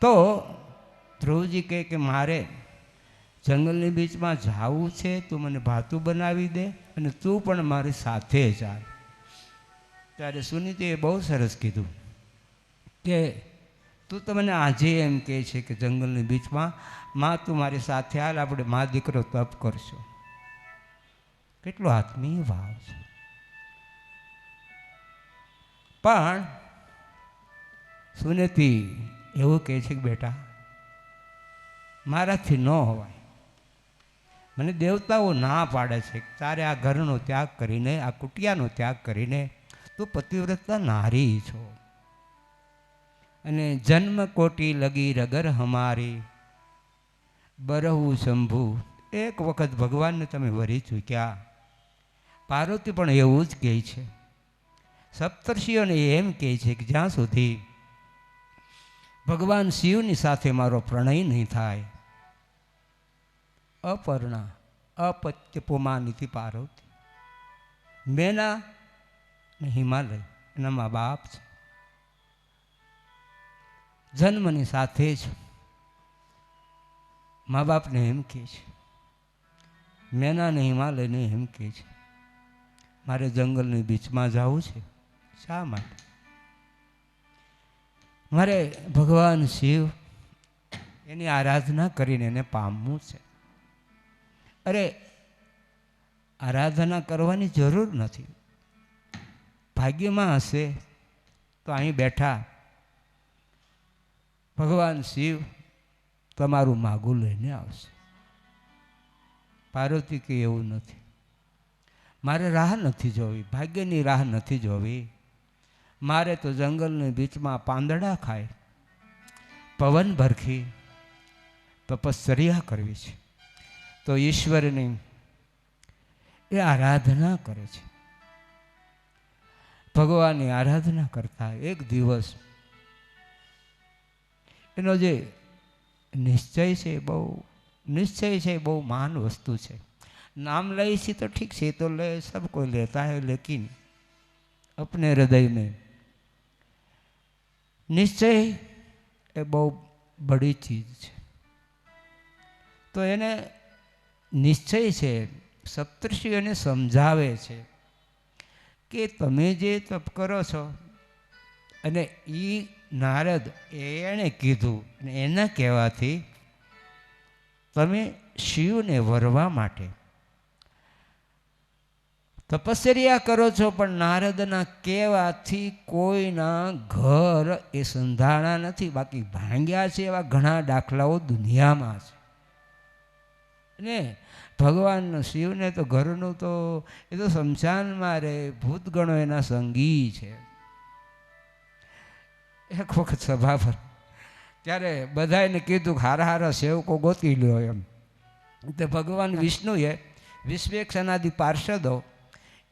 S1: તો ધ્રુવજી કહે કે મારે જંગલની બીચમાં જવું છે, તું મને ભાતું બનાવી દે અને તું પણ મારી સાથે ચાલ. ત્યારે સુનીતિએ બહુ સરસ કીધું કે તું તો મને આજે એમ કહે છે કે જંગલની બીચમાં માં તું મારી સાથે હાલ, આપણે મા દીકરો તપ કરશો. કેટલો આત્મીય ભાવ છે. પણ સુનેતી એવું કહે છે કે બેટા, મારાથી ન હોવાય. મને દેવતાઓ ના પાડે છે તારે આ ઘરનો ત્યાગ કરીને, આ કુટિયાનો ત્યાગ કરીને તું પતિવ્રતા નારી છો અને જન્મ કોટી લગી રગર હમારી બરહુ શંભુ. એક વખત ભગવાનને તમે વરી ચૂક્યા. પાર્વતી પણ એવું જ કહે છે. સપ્તર્ષિઓને એમ કહે છે કે જ્યાં સુધી ભગવાન શિવની સાથે મારો પ્રણય નહીં થાય, અપર્ણા અપત્ય પુમાનીતિ પાર્વતી. મેના ને હિમાલય એના મા બાપ છે, જન્મની સાથે જ મા બાપને એમ કહે છે. મેના ને હિમાલયને એમ કહે છે મારે જંગલની બીચમાં જવું છે. શા માટે? મારે ભગવાન શિવ એની આરાધના કરીને એને પામવું છે. અરે આરાધના કરવાની જરૂર નથી. ભાગ્યમાં હશે તો અહીં બેઠા ભગવાન શિવ તમારું માગું લઈને આવશે. પાર્વતી કે એવું નથી, મારે રાહ નથી જોવી, ભાગ્યની રાહ નથી જોવી, મારે તો જંગલની બીચમાં પાંદડા ખાય, પવન ભરખી તપશ્ચર્યા કરવી છે. તો ઈશ્વરની એ આરાધના કરે છે. ભગવાનની આરાધના કરતા એક દિવસ એનો જે નિશ્ચય છે બહુ મહાન વસ્તુ છે. नाम लई सी तो ठीक से तो ले सब कोई लेता है, लेकिन अपने हृदय में निश्चय એ બહુ બડી ચીજ છે. તો એને નિશ્ચય છે, સપ્તર્ષિ એને સમજાવે છે કે તમે જે તપ કરો છો, અને એ નારદ એણે કીધું, અને એના કહેવાથી તમે શિવને વરવા માટે તપશ્ચર્યા કરો છો, પણ નારદના કહેવાથી કોઈના ઘર એ સંધાણા નથી, બાકી ભાંગ્યા છે. એવા ઘણા દાખલાઓ દુનિયામાં છે. ને ભગવાન શિવને તો ઘરનું તો એ તો શમશાનમાં રહે, ભૂતગણો એના સંગી છે. એક વખત સભા પર ત્યારે બધાને કીધું કે હારા હારા સેવકો ગોતી લ્યો એમ. તો ભગવાન વિષ્ણુએ વિશ્વેક્ષણાદિ પાર્ષદો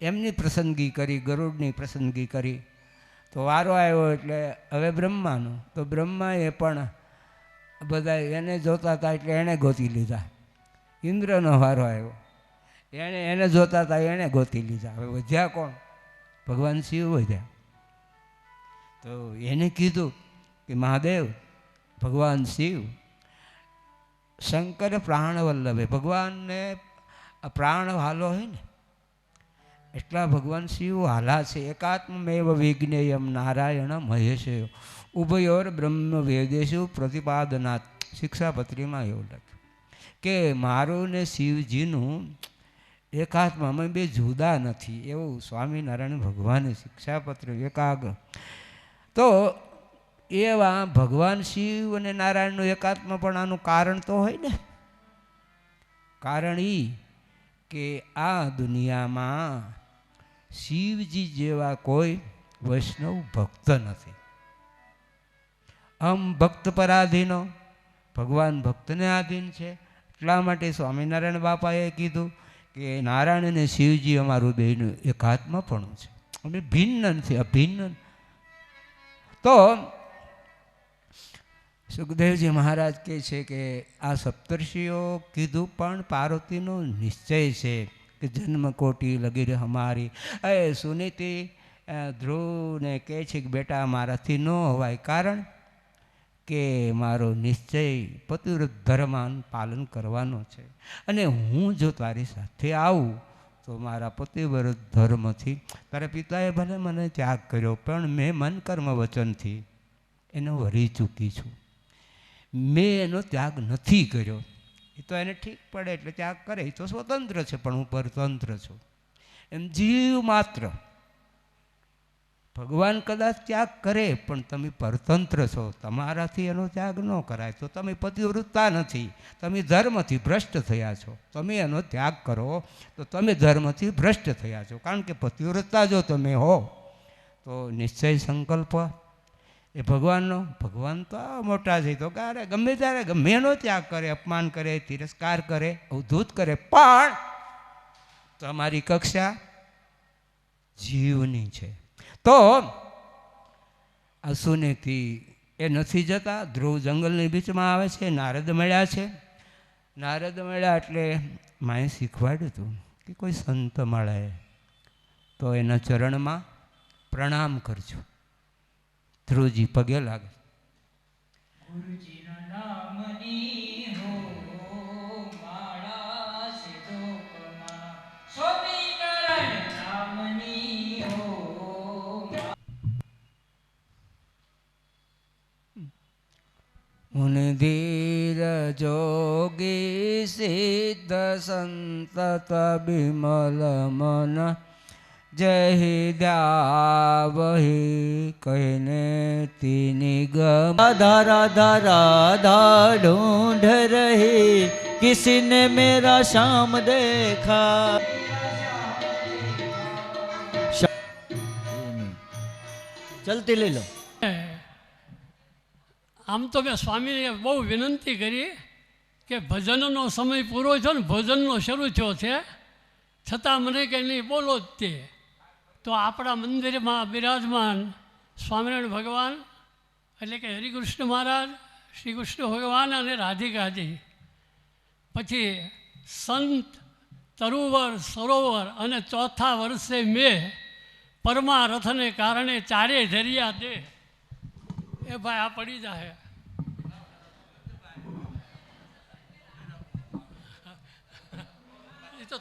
S1: એમની પસંદગી કરી, ગરુડની પસંદગી કરી. તો વારો આવ્યો એટલે હવે બ્રહ્માનો. તો બ્રહ્માએ પણ બધા એને જોતા હતા એટલે એણે ગોતી લીધા. ઇન્દ્રનો વારો આવ્યો, એને જોતા હતા એણે ગોતી લીધા. હવે વધ્યા કોણ? ભગવાન શિવ વધ્યા. તો એને કીધું કે મહાદેવ, ભગવાન શિવ શંકર પ્રાણ વલ્લભે, ભગવાનને પ્રાણ હાલો હોય ને એટલા ભગવાન શિવ હાલા છે. એકાત્મેવ વિજ્ઞેયમ નારાયણ મહેશ ઉભયોર બ્રહ્મ વેદેશુ પ્રતિપાદનાથ. શિક્ષાપત્રીમાં એવું લખ્યું કે મારું ને શિવજીનું એકાત્મા, અમે બે જુદા નથી, એવું સ્વામિનારાયણ ભગવાને શિક્ષાપત્ર એકાગ્ર. તો એવા ભગવાન શિવ અને નારાયણનું એકાત્મ પણ આનું કારણ તો હોય ને. કારણ એ કે આ દુનિયામાં શિવજી જેવા કોઈ વૈષ્ણવ ભક્ત નથી. ભક્ત પરાધીનો, ભગવાન ભક્તને આધીન છે. એટલા માટે સ્વામિનારાયણ બાપાએ કીધું કે નારાયણ અને શિવજી અમારું બેનું એકાત્મપણું છે, અમે ભિન્ન નથી, અભિન્ન. તો સુખદેવજી મહારાજ કહે છે કે આ સપ્તર્ષિઓ કીધું પણ પાર્વતીનો નિશ્ચય છે કે જન્મ કોટી લગી રે હમારી. સુનીતિ ધ્રુવને કહે છે કે બેટા મારાથી ન હોવાય, કારણ કે મારો નિશ્ચય પતિવ્રત ધર્મનું પાલન કરવાનો છે, અને હું જો તારી સાથે આવું તો મારા પતિવ્રત ધર્મથી, તારા પિતાએ ભલે મને ત્યાગ કર્યો પણ મેં મન કર્મ વચનથી એનો વરી ચૂકી છું. મેં એનો ત્યાગ નથી કર્યો. એ તો એને ઠીક પડે એટલે ત્યાગ કરે, એ તો સ્વતંત્ર છે, પણ હું પરતંત્ર છું. એમ જીવ માત્ર ભગવાન કદાચ ત્યાગ કરે પણ તમે પરતંત્ર છો, તમારાથી એનો ત્યાગ ન કરાય. તો તમે પતિવ્રતા નથી, તમે ધર્મથી ભ્રષ્ટ થયા છો. તમે એનો ત્યાગ કરો તો તમે ધર્મથી ભ્રષ્ટ થયા છો. કારણ કે પતિવ્રતા જો તમે હો તો નિશ્ચય સંકલ્પ એ ભગવાનનો. ભગવાન તો મોટા છે, તો ક્યારે ગમે ત્યારે ગમે એનો ત્યાગ કરે, અપમાન કરે, તિરસ્કાર કરે, અવધૂત કરે, પણ તમારી કક્ષા જીવની છે. તો આ સુનેથી એ નથી જતા. ધ્રુવ જંગલની બીચમાં આવે છે, નારદ મળ્યા છે. નારદ મળ્યા એટલે માએ શીખવાડ્યું હતું કે કોઈ સંત મળે તો એના ચરણમાં પ્રણામ કરજો. ધ્રુવજી પગે લાગે. ગુરુજીના નામની હો માળા સિદ્ધોપમા, સ્વામિનારાયણ નામની હો. મુનિ ધીર જોગી સિદ્ધ સંતત બિમલ મન जहि द्यावहि कहने तीनी गम।
S2: राधा राधा राधा ढूंढ रही, किसी ने मेरा श्याम देखा। चलती ले लो।
S4: આમ તો મેં સ્વામીને બહુ વિનંતી કરી કે ભજનનો સમય પૂરો થયો ને ભજનનો શરૂ થયો છે, છતાં મને કે નહીં બોલો જ તે. તો આપણા મંદિરમાં બિરાજમાન સ્વામિનારાયણ ભગવાન એટલે કે હરિકૃષ્ણ મહારાજ, શ્રી કૃષ્ણ ભગવાન અને રાધિકાજી, પછી સંત, તરુવર, સરોવર અને ચોથા વર્ષે મેં પરમારથને કારણે ચારે ધર્યા દે. એ ભાઈ આ પડી જાય. એ તો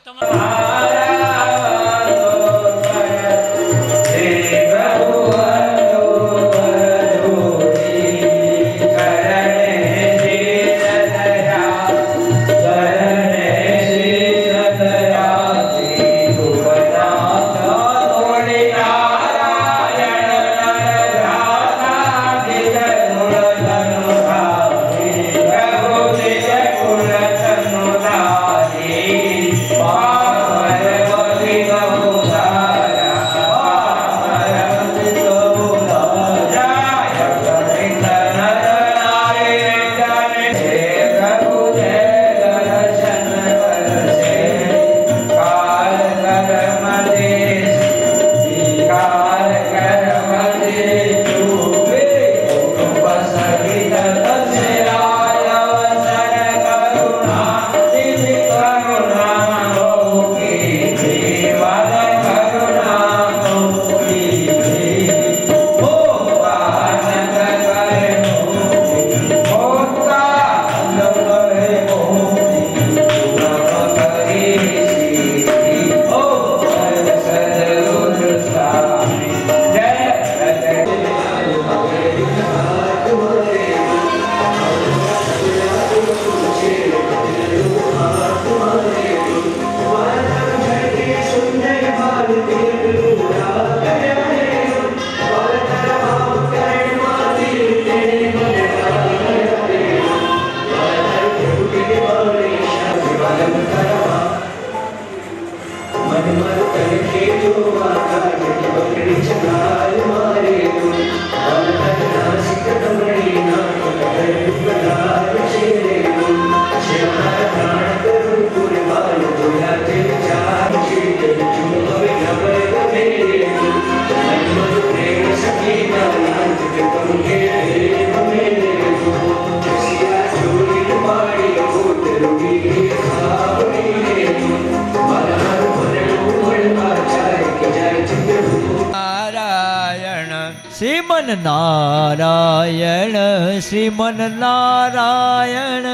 S2: શ્રીમન નારાયણ, શ્રીમન નારાયણ,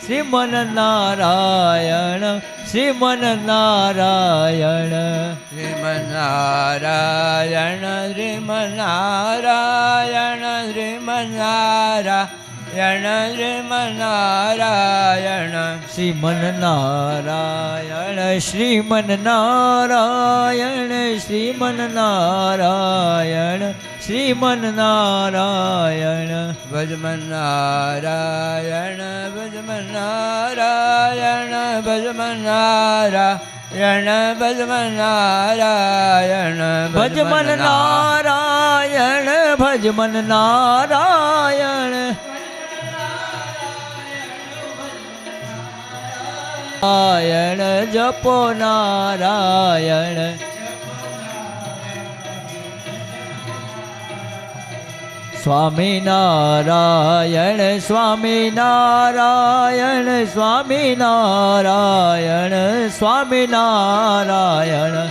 S2: શ્રીમન નારાયણ, શ્રીમન નારાયણ.
S1: શ્રીમન્નારાયણ શ્રીમન્નારાયણ શ્રીમન્નારાયણ શ્રીમન્નારાયણ.
S2: શ્રીમન નારાયણ, શ્રીમન નારાયણ, શ્રીમન નારાયણ, શ્રીમન નારાયણ.
S1: ભજમન્નારાયણ ભજમન્નારાયણ ભજમન્નારાયણ ભજમન્નારાયણ
S2: ભજમન નારાયણ, ભજમન નારાયણ. નારાયણ જપો નારાયણ. સ્વામી નારાયણ, સ્વામી નારાયણ, સ્વામી નારાયણ, સ્વામી નારાયણ.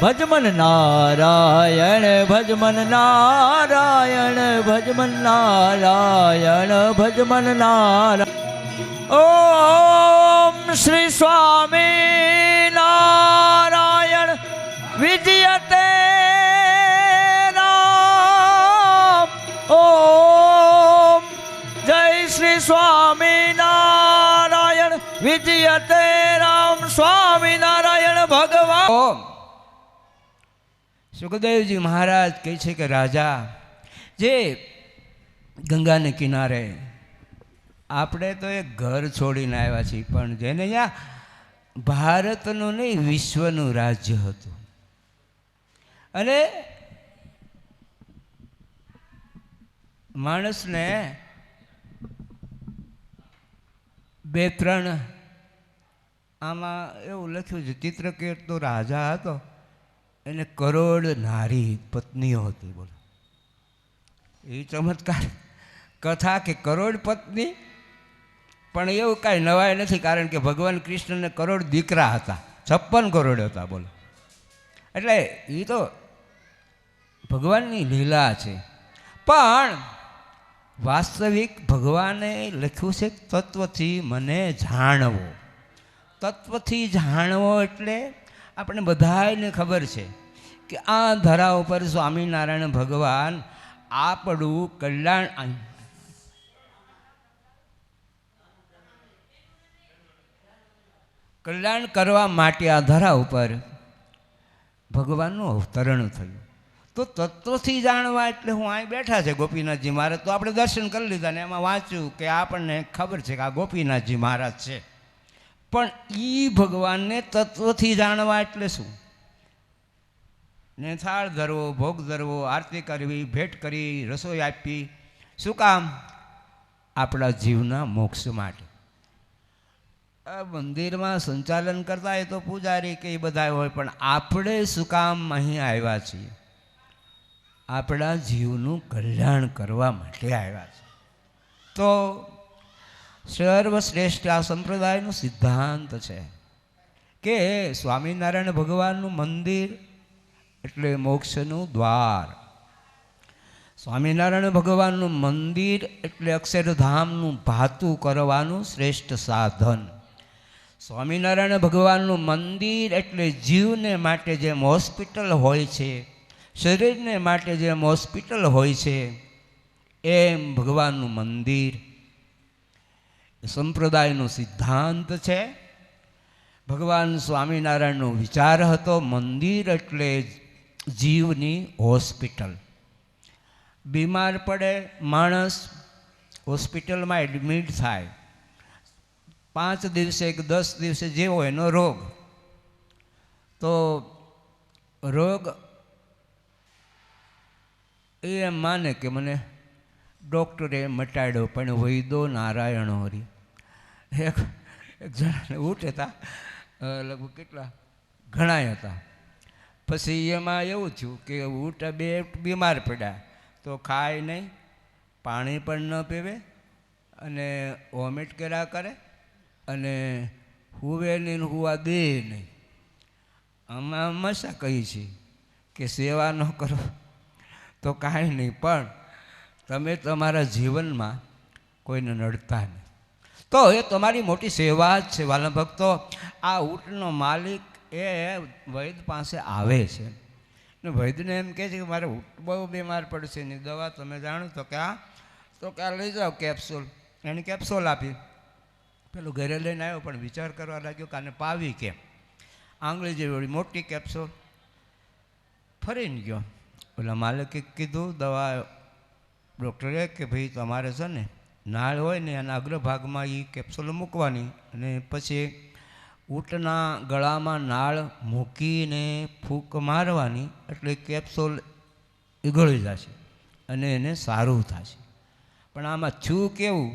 S2: ભજમન નારાયણ, ભજમન નારાયણ, ભજમન નારાયણ, ભજમન નારાયણ. ઓમ શ્રી સ્વામી નારાયણ વિજયતે નામ. ઓમ જય
S1: સુખદેવજી મહારાજ કહે છે કે રાજા, જે ગંગાને કિનારે આપણે તો એક ઘર છોડીને આવ્યા છીએ, પણ જેને અહીંયા ભારતનું નહીં વિશ્વનું રાજ્ય હતું, અને માણસને 2-3 આમાં એવું લખ્યું છે, ચિત્રકેત તો રાજા હતો, એને કરોડ નારી પત્નીઓ હતી. બોલો, એ ચમત્કાર કથા કે કરોડ પત્ની, પણ એવું કાંઈ નવાય નથી, કારણ કે ભગવાન કૃષ્ણને કરોડ દીકરા હતા, 56 કરોડ હતા. બોલો, એટલે એ તો ભગવાનની લીલા છે. પણ વાસ્તવિક ભગવાને લખ્યું છે તત્વથી મને જાણવો. તત્વથી જાણવો એટલે આપણે બધાને ખબર છે કે આ ધરા ઉપર સ્વામિનારાયણ ભગવાન આપણું કલ્યાણ કરવા માટે આ ધરા ઉપર ભગવાનનું અવતરણ થયું. તો તત્વથી જાણવા એટલે હું અહીં બેઠા છે ગોપીનાથજી મહારાજ, તો આપણે દર્શન કરી લીધા ને એમાં વાંચ્યું કે આપણને ખબર છે કે આ ગોપીનાથજી મહારાજ છે. પણ એ ભગવાનને તત્વથી જાણવા એટલે શું? ને થાળ ધરવો, ભોગ ધરવો, આરતી કરવી, ભેટ કરી, રસોઈ આપવી, શું કામ? આપણા જીવના મોક્ષ માટે. મંદિરમાં સંચાલન કરતા એ તો પૂજારી કે એ બધા હોય, પણ આપણે શું કામ અહીં આવ્યા છીએ? આપણા જીવનું કલ્યાણ કરવા માટે આવ્યા છે. તો સર્વશ્રેષ્ઠ આ સંપ્રદાયનો સિદ્ધાંત છે કે સ્વામિનારાયણ ભગવાનનું મંદિર એટલે મોક્ષનું દ્વાર. સ્વામિનારાયણ ભગવાનનું મંદિર એટલે અક્ષરધામનું ભાતું કરવાનું શ્રેષ્ઠ સાધન. સ્વામિનારાયણ ભગવાનનું મંદિર એટલે જીવને માટે જેમ હોસ્પિટલ હોય છે, શરીરને માટે જેમ હોસ્પિટલ હોય છે, એમ ભગવાનનું મંદિર સંપ્રદાયનો સિદ્ધાંત છે. ભગવાન સ્વામિનારાયણનો વિચાર હતો મંદિર એટલે જીવની હોસ્પિટલ. બીમાર પડે માણસ, હોસ્પિટલમાં એડમિટ થાય, 5 દિવસે કે 10 દિવસે જેવો એનો રોગ, તો રોગ એ એમ માને કે મને ડૉક્ટરે મટાડ્યો, પણ વૈદો નારાયણ હરી. એક જણાને ઊંટ હતા, લગભગ કેટલા ઘણાય હતા. પછી એમાં એવું થયું કે ઊંટ 2 બીમાર પડ્યા, તો ખાય નહીં, પાણી પણ ન પીવે, અને વોમિટ કર્યા કરે, અને હુવે નહીં, હુવા દે નહીં. આમાં હંમેશા કહી છે કે સેવા ન કરો તો કાંઈ નહીં, પણ તમે તમારા જીવનમાં કોઈને નડતા નહીં, તો એ તમારી મોટી સેવા જ છે. વાલા ભક્તો, આ ઊંટનો માલિક એ વૈદ પાસે આવે છે ને વૈદને એમ કહે છે કે મારે ઊંટ બહુ બીમાર પડશે, એની દવા તમે જાણો તો કે આ લઈ જાઓ કેપ્સ્યુલ. એને કેપ્સ્યુલ આપી. પેલું ઘરે લઈને આવ્યો, પણ વિચાર કરવા લાગ્યો કે આને પાવી કેમ? આંગળી જેવી મોટી કેપ્સ્યુલ ફરીને ગયો. પેલા માલિકે કીધું, દવા ડૉક્ટરે કે ભાઈ તમારે છે ને નાળ હોય ને એના અગ્રભાગમાં એ કેપ્સ્યુલ મૂકવાની, અને પછી ઊંટના ગળામાં નાળ મૂકીને ફૂંક મારવાની, એટલે કેપ્સ્યુલ ગળી જશે અને એને સારું થશે. પણ આમાં છું કેવું?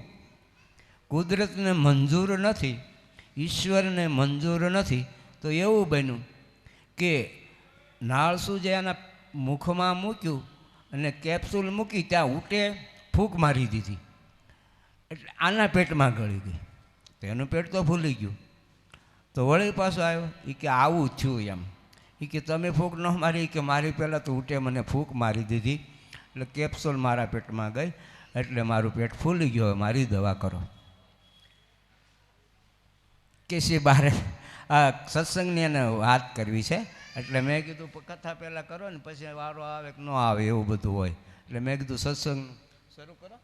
S1: કુદરતને મંજૂર નથી, ઈશ્વરને મંજૂર નથી, તો એવું બન્યું કે નાળ શું છે એના મુખમાં મૂક્યું અને કેપ્સ્યુલ મૂકી, ત્યાં ઊંટે ફૂંક મારી દીધી, એટલે આના પેટમાં ગળી ગઈ. તો એનું પેટ તો ભૂલી ગયું. તો વળી પાછો આવ્યો, એ કે આવું થયું એમ. એ કે તમે ફૂંક ન મારી, કે મારી પહેલાં તો ઊંટે મને ફૂંક મારી દીધી, એટલે કેપ્સ્યુલ મારા પેટમાં ગઈ, એટલે મારું પેટ ફૂલી ગયું, મારી દવા કરો. કેસી બારે આ સત્સંગની એને વાત કરવી છે, એટલે મેં કીધું કથા પહેલાં કરો ને પછી વારો આવે કે ન આવે એવું બધું હોય, એટલે મેં કીધું સત્સંગ શરૂ કરો,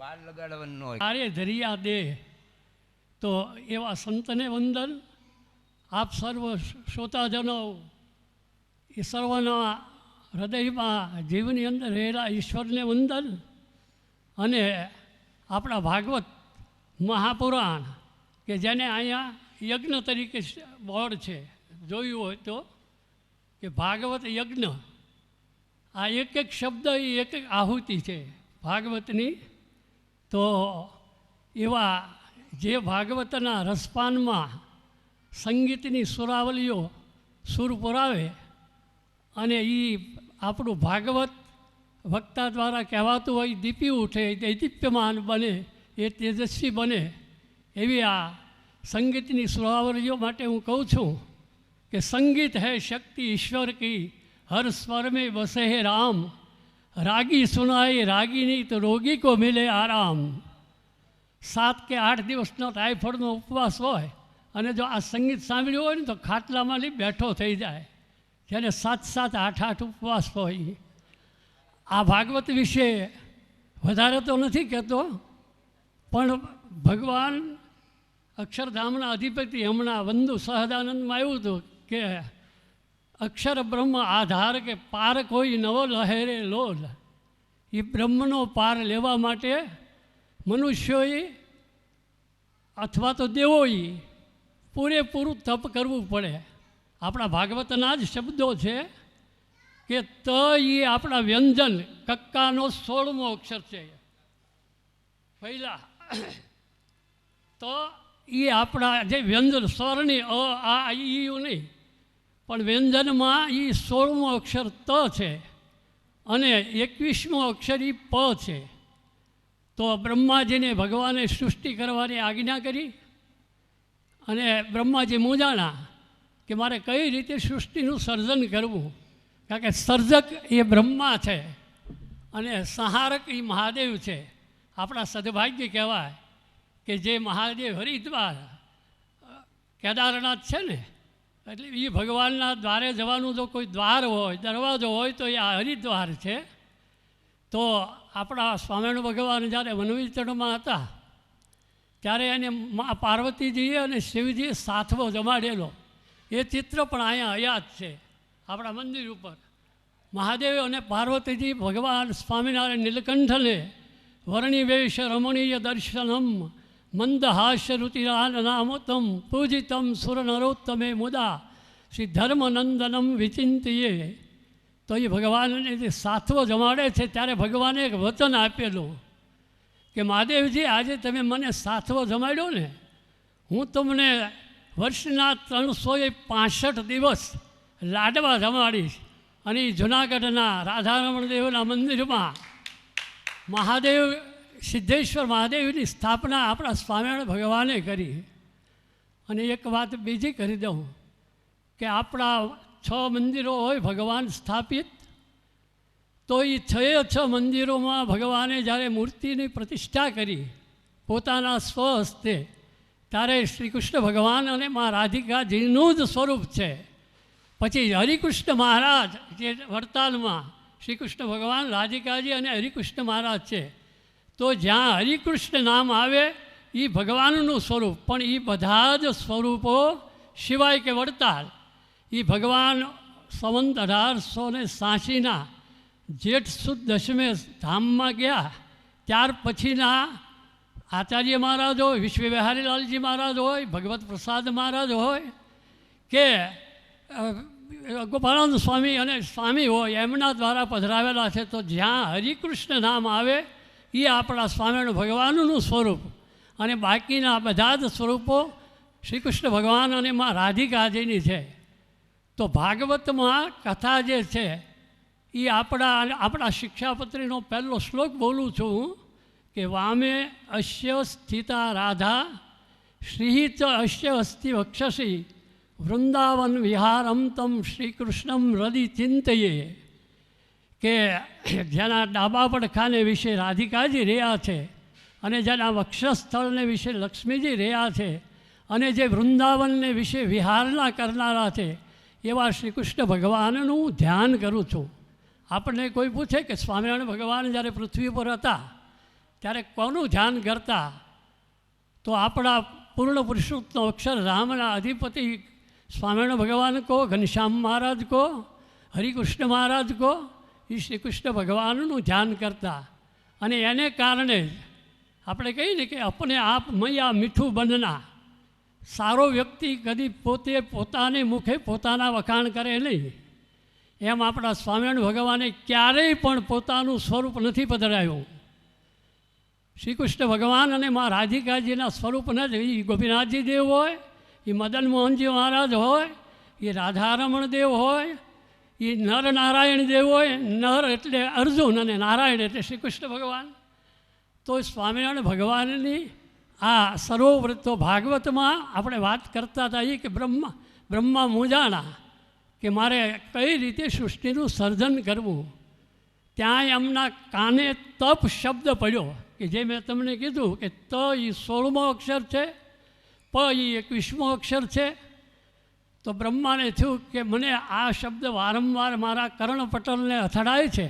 S1: વાર લગાડવાનું ન હોય.
S4: તારે ધરિયા દે તો એવા સંતને વંદન. આપ સર્વ શ્રોતાજનો એ સર્વના હૃદયમાં જીવની અંદર રહેલા ઈશ્વરને વંદન અને આપણા ભાગવત મહાપુરાણ કે જેને અહીંયા યજ્ઞ તરીકે બોર્ડ છે, જોયું હોય તો કે ભાગવત યજ્ઞ, આ એક એક શબ્દ એ એક એક આહુતિ છે ભાગવતની. તો એવા જે ભાગવતના રસપાનમાં સંગીતની સુરાવલીઓ સુર પુરાવે અને એ આપણું ભાગવત વક્તા દ્વારા કહેવાતું હોય દીપી ઉઠે, એ દીપ્યમાન બને, એ તેજસ્વી બને, એવી આ સંગીતની સુરાવલીઓ માટે હું કહું છું કે સંગીત હૈ શક્તિ ઈશ્વર કી, હર સ્वर में बसे है राम, रागी सुनाए रागीनी तो रोगी को मिले आराम. 7 કે 8 દિવસનો ટાઈફોઈડનો ઉપવાસ હોય અને જો આ સંગીત સાંભળ્યું હોય ને તો ખાટલામાં લઈ બેઠો થઈ જાય, જેને 7-7, 8-8 ઉપવાસ હોય. આ ભાગવત વિશે વધારે તો નથી કહેતો, પણ ભગવાન અક્ષરધામના અધિપતિ હમણાં વંદુ સહજાનંદમાં આવ્યું હતું કે અક્ષર બ્રહ્મ આધાર કે પાર કોઈ નવો લહેરે લોલ. એ બ્રહ્મનો પાર લેવા માટે મનુષ્યોએ અથવા તો દેવોએ પૂરેપૂરું તપ કરવું પડે. આપણા ભાગવતના જ શબ્દો છે કે ત એ આપણા વ્યંજન કક્કાનો 16મો અક્ષર છે પહેલા. તો એ આપણા જે વ્યંજન સ્વરની અ આ ઈ નહીં, પણ વ્યંજનમાં એ 16મો અક્ષર ત છે અને 21મો અક્ષર એ પ છે. તો બ્રહ્માજીને ભગવાને સૃષ્ટિ કરવાની આજ્ઞા કરી અને બ્રહ્માજી મૂંઝાણા કે મારે કઈ રીતે સૃષ્ટિનું સર્જન કરવું, કારણ કે સર્જક એ બ્રહ્મા છે અને સંહારક એ મહાદેવ છે. આપણા સદભાગ્ય કહેવાય કે જે મહાદેવ હરિદ્વાર કેદારનાથ છે ને, એટલે એ ભગવાનના દ્વારે જવાનું જો કોઈ દ્વાર હોય, દરવાજો હોય તો એ આ હરિદ્વાર છે. તો આપણા સ્વામિનારાયણ ભગવાન જ્યારે વનવિચરણમાં હતા ત્યારે એને મા પાર્વતીજીએ અને શિવજીએ સાથવો જમાડેલો એ ચિત્ર પણ અહીંયા હયાત છે આપણા મંદિર ઉપર. મહાદેવ અને પાર્વતીજી ભગવાન સ્વામિનારાયણ નીલકંઠને વર્ણિવેશ રમણીય દર્શનમ મંદહાસ્ય રુતિરાનનામતમ પૂજિતમ સુરનરોત્તમે મુદા શ્રી ધર્મનંદનમ વિચિંતીએ. તો એ ભગવાનને જે સાથવો જમાડે છે ત્યારે ભગવાને એક વચન આપેલું કે મહાદેવજી આજે તમે મને સાથવો જમાડ્યો ને, હું તમને વર્ષના 365 દિવસ લાડવા જમાડીશ. અને એ જુનાગઢના રાધારમણ દેવના મંદિરમાં મહાદેવ સિદ્ધેશ્વર મહાદેવની સ્થાપના આપણા સ્વામિનારાયણ ભગવાને કરી. અને એક વાત બીજી કરી દઉં કે આપણા 6 મંદિરો હોય ભગવાન સ્થાપિત, તો એ 6 મંદિરોમાં ભગવાને જ્યારે મૂર્તિની પ્રતિષ્ઠા કરી પોતાના સ્વહસ્તે, ત્યારે શ્રી કૃષ્ણ ભગવાન અને મા રાધિકાજીનું જ સ્વરૂપ છે. પછી હરિકૃષ્ણ મહારાજ જે વડતાલમાં શ્રી કૃષ્ણ ભગવાન રાધિકાજી અને હરિકૃષ્ણ મહારાજ છે. તો જ્યાં હરિકૃષ્ણ નામ આવે એ ભગવાનનું સ્વરૂપ, પણ એ બધા જ સ્વરૂપો સિવાય કે વડતાલ એ ભગવાન સંવંત 1886ના જેઠ સુદ દશમે ધામમાં ગયા ત્યાર પછીના આચાર્ય મહારાજ હોય, વિશ્વ વિહારીલાલજી મહારાજ હોય, ભગવત પ્રસાદ મહારાજ હોય કે ગોપાળાનંદ સ્વામી અને સ્વામી હોય, એમના દ્વારા પધરાવેલા છે. તો જ્યાં હરિકૃષ્ણ નામ આવે એ આપણા સ્વામિનારાયણ ભગવાનનું સ્વરૂપ, અને બાકીના બધા જ સ્વરૂપો શ્રી કૃષ્ણ ભગવાન અને મા રાધિકાજીની છે. તો ભાગવતમાં કથા જે છે એ આપણા શિક્ષાપત્રીનો પહેલો શ્લોક બોલું છું કે વામે અસ્ય સ્થિતા રાધા શ્રી ચ અસ્ય અસ્તિ વક્ષસી વૃંદાવન વિહારમ તમ શ્રી કૃષ્ણમ હૃદિ ચિંતયે. કે જેના ડાબા પડખાને વિશે રાધિકાજી રહ્યા છે અને જેના વક્ષસ્થળને વિશે લક્ષ્મીજી રહ્યા છે અને જે વૃંદાવનને વિશે વિહારના કરનારા છે એવા શ્રી કૃષ્ણ ભગવાનનું ધ્યાન કરું છું. આપણને કોઈ પૂછે કે સ્વામિનારાયણ ભગવાન જ્યારે પૃથ્વી પર હતા ત્યારે કોનું ધ્યાન કરતા, તો આપણા પૂર્ણ પુરુષોત્તમ અક્ષર રામના અધિપતિ સ્વામિનારાયણ ભગવાન કહો, ઘનશ્યામ મહારાજ કહો, હરિકૃષ્ણ મહારાજ કહો એ શ્રી કૃષ્ણ ભગવાનનું ધ્યાન કરતા, અને એને કારણે જ આપણે કહીએ ને કે અપને આપ મૈયા મીઠું બનના. સારો વ્યક્તિ કદી પોતે પોતાને મુખે પોતાના વખાણ કરે નહીં. એમ આપણા સ્વામિનારાયણ ભગવાને ક્યારેય પણ પોતાનું સ્વરૂપ નથી પધરાયું. શ્રી કૃષ્ણ ભગવાન અને મા રાધિકાજીના સ્વરૂપ નથી. એ ગોપીનાથજી દેવ હોય, એ મદન મોહનજી મહારાજ હોય, એ રાધારમણ દેવ હોય, એ નર નારાયણ દેવ હોય. નર એટલે અર્જુન અને નારાયણ એટલે શ્રી કૃષ્ણ ભગવાન. તો સ્વામિનારાયણ ભગવાનની આ સરોવૃત તો ભાગવતમાં આપણે વાત કરતા હતા એ કે બ્રહ્મા મૂંઝાણા કે મારે કઈ રીતે સૃષ્ટિનું સર્જન કરવું. ત્યાં એમના કાને તપ શબ્દ પડ્યો કે જે મેં તમને કીધું કે ત એ 16મો અક્ષર છે, પ એ 21મો અક્ષર છે. તો બ્રહ્માને થયું કે મને આ શબ્દ વારંવાર મારા કર્ણપટલને અથડાય છે,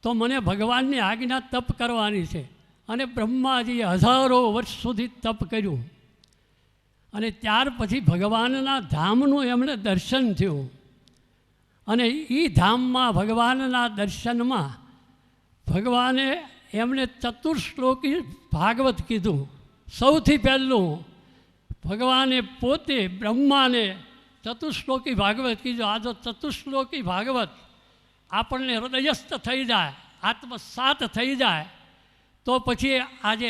S4: તો મને ભગવાનની આજ્ઞા તપ કરવાની છે. અને બ્રહ્માજીએ હજારો વર્ષ સુધી તપ કર્યું. અને ત્યાર પછી ભગવાનના ધામનું એમણે દર્શન થયું. અને એ ધામમાં ભગવાનના દર્શનમાં ભગવાને એમણે ચતુર્શ્લોકી ભાગવત કીધું. સૌથી પહેલું ભગવાને પોતે બ્રહ્માને ચતુશ્લોકી ભાગવત કીધું. આ જો ચતુશ્લોકી ભાગવત આપણને હૃદયસ્થ થઈ જાય, આત્મસાત થઈ જાય, તો પછી આ જે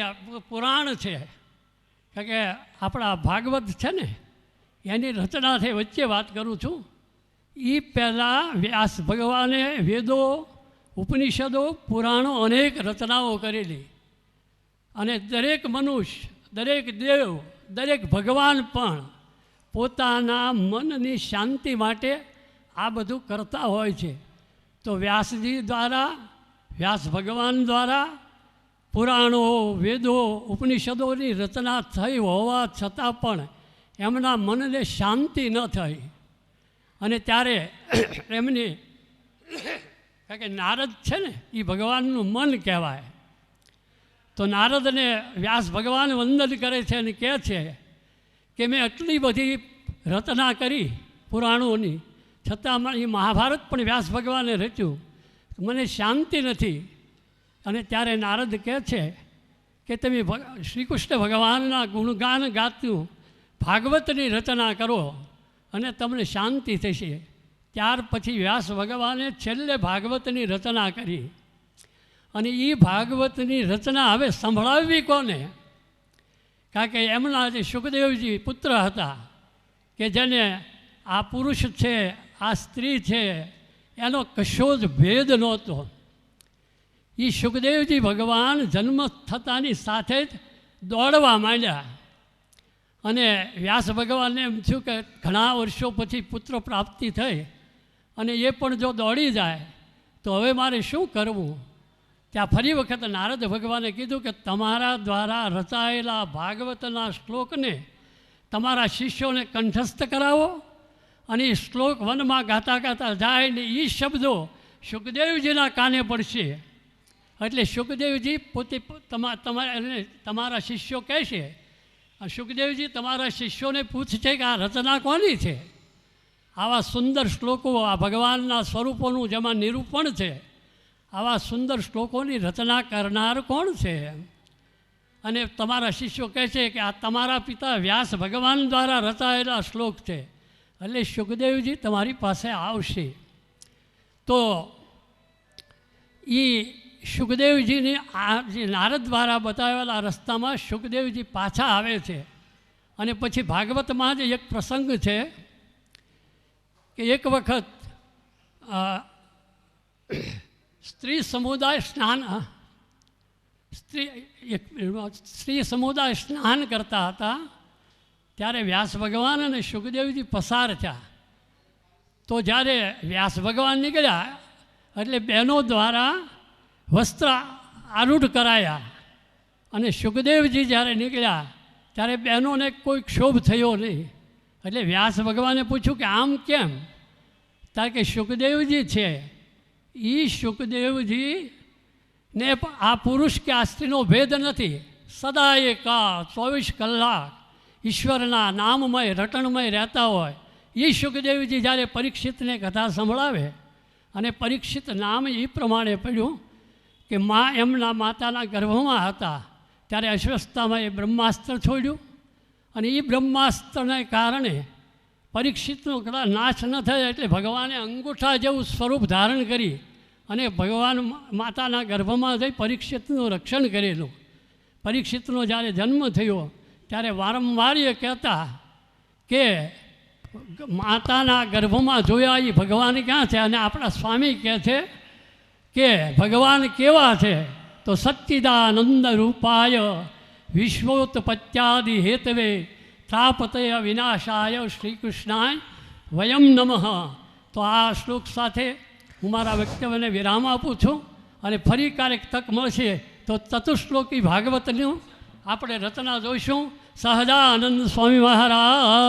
S4: પુરાણ છે, કારણ કે આપણા ભાગવત છે ને એની રચના થઈ. વચ્ચે વાત કરું છું. એ પહેલાં વ્યાસ ભગવાને વેદો, ઉપનિષદો, પુરાણો અનેક રચનાઓ કરેલી. અને દરેક મનુષ્ય, દરેક દેવ, દરેક ભગવાન પણ પોતાના મનની શાંતિ માટે આ બધું કરતા હોય છે. તો વ્યાસજી દ્વારા, વ્યાસ ભગવાન દ્વારા પુરાણો, વેદો, ઉપનિષદોની રચના થઈ હોવા છતાં પણ એમના મનને શાંતિ ન થઈ. અને ત્યારે એમની, કારણ કે નારદ છે ને એ ભગવાનનું મન કહેવાય. તો નારદને વ્યાસ ભગવાન વંદન કરે છે અને કહે છે કે મેં આટલી બધી રચના કરી પુરાણોની, છતાં એ મહાભારત પણ વ્યાસ ભગવાને રચ્યું, મને શાંતિ નથી. અને ત્યારે નારદ કહે છે કે તમે શ્રી કૃષ્ણ ભગવાનના ગુણગાન ગાતું ભાગવતની રચના કરો અને તમને શાંતિ થશે. ત્યાર પછી વ્યાસ ભગવાને છેલ્લે ભાગવતની રચના કરી. અને એ ભાગવતની રચના હવે સંભળાવવી કોને? કારણ કે એમના જે સુખદેવજી પુત્ર હતા કે જેને આ પુરુષ છે, આ સ્ત્રી છે, એનો કશો જ ભેદ નહોતો. એ સુખદેવજી ભગવાન જન્મ થતાની સાથે જ દોડવા માંડ્યા. અને વ્યાસ ભગવાનને એમ થયું કે ઘણા વર્ષો પછી પુત્ર પ્રાપ્તિ થઈ અને એ પણ જો દોડી જાય તો હવે મારે શું કરવું? ત્યાં ફરી વખત નારદ ભગવાને કીધું કે તમારા દ્વારા રચાયેલા ભાગવતના શ્લોકને તમારા શિષ્યોને કંઠસ્થ કરાવો. અને એ શ્લોક વનમાં ગાતા ગાતા જાય ને એ શબ્દો સુખદેવજીના કાને પડશે. એટલે સુખદેવજી પોતે તમારા શિષ્યો કહેશે. સુખદેવજી તમારા શિષ્યોને પૂછશે કે આ રચના કોની છે? આવા સુંદર શ્લોકો, આ ભગવાનના સ્વરૂપોનું જેમાં નિરૂપણ છે, આવા સુંદર શ્લોકોની રચના કરનાર કોણ છે? અને તમારા શિષ્યો કહે છે કે આ તમારા પિતા વ્યાસ ભગવાન દ્વારા રચાયેલા શ્લોક છે. એટલે સુખદેવજી તમારી પાસે આવશે. તો એ સુખદેવજીની આ જે નારદ દ્વારા બતાવેલા રસ્તામાં સુખદેવજી પાછા આવે છે. અને પછી ભાગવતમાં જ એક પ્રસંગ છે કે એક વખત સ્ત્રી સમુદાય સ્નાન કરતા હતા. ત્યારે વ્યાસ ભગવાન અને સુખદેવજી પસાર થયા. તો જ્યારે વ્યાસ ભગવાન નીકળ્યા એટલે બહેનો દ્વારા વસ્ત્ર આરૂઢ કરાયા. અને સુખદેવજી જ્યારે નીકળ્યા ત્યારે બહેનોને કોઈ ક્ષોભ થયો નહીં. એટલે વ્યાસ ભગવાને પૂછ્યું કે આમ કેમ? કારણ કે સુખદેવજી છે એ સુખદેવજીને આ પુરુષ કે આ સ્ત્રીનો ભેદ નથી. સદા એકા 24 કલાક ઈશ્વરના નામમય રટણમય રહેતા હોય એ સુખદેવજી જ્યારે પરીક્ષિતને કથા સંભળાવે અને પરીક્ષિત નામ એ પ્રમાણે પડ્યું કે એમના માતાના ગર્ભમાં હતા ત્યારે અશ્વસ્થામાં બ્રહ્માસ્ત્ર છોડ્યું અને એ બ્રહ્માસ્ત્રને કારણે પરીક્ષિતનો કદાચ નાશ ન થયો એટલે ભગવાને અંગૂઠા જેવું સ્વરૂપ ધારણ કરી અને ભગવાન માતાના ગર્ભમાં જઈ પરીક્ષિતનું રક્ષણ કરેલું. પરીક્ષિતનો જ્યારે જન્મ થયો ત્યારે વારંવાર એ કહેતા કે માતાના ગર્ભમાં જોયા એ ભગવાન ક્યાં છે. અને આપણા સ્વામી કહે છે કે ભગવાન કેવા છે તો સચ્ચિદાનંદ રૂપાય વિશ્વોત્પત્યાદિ હેતવે તાપતય વિનાશાય શ્રી કૃષ્ણાય વયમ નમઃ. તો આ શ્લોક સાથે હું મારા વક્તવ્યને વિરામ આપું છું અને ફરી ક્યારેક તક મળશે તો ચતુશ્લોકી ભાગવતનું આપણે રચના જોઈશું. સહજાનંદ સ્વામી મહારાજ.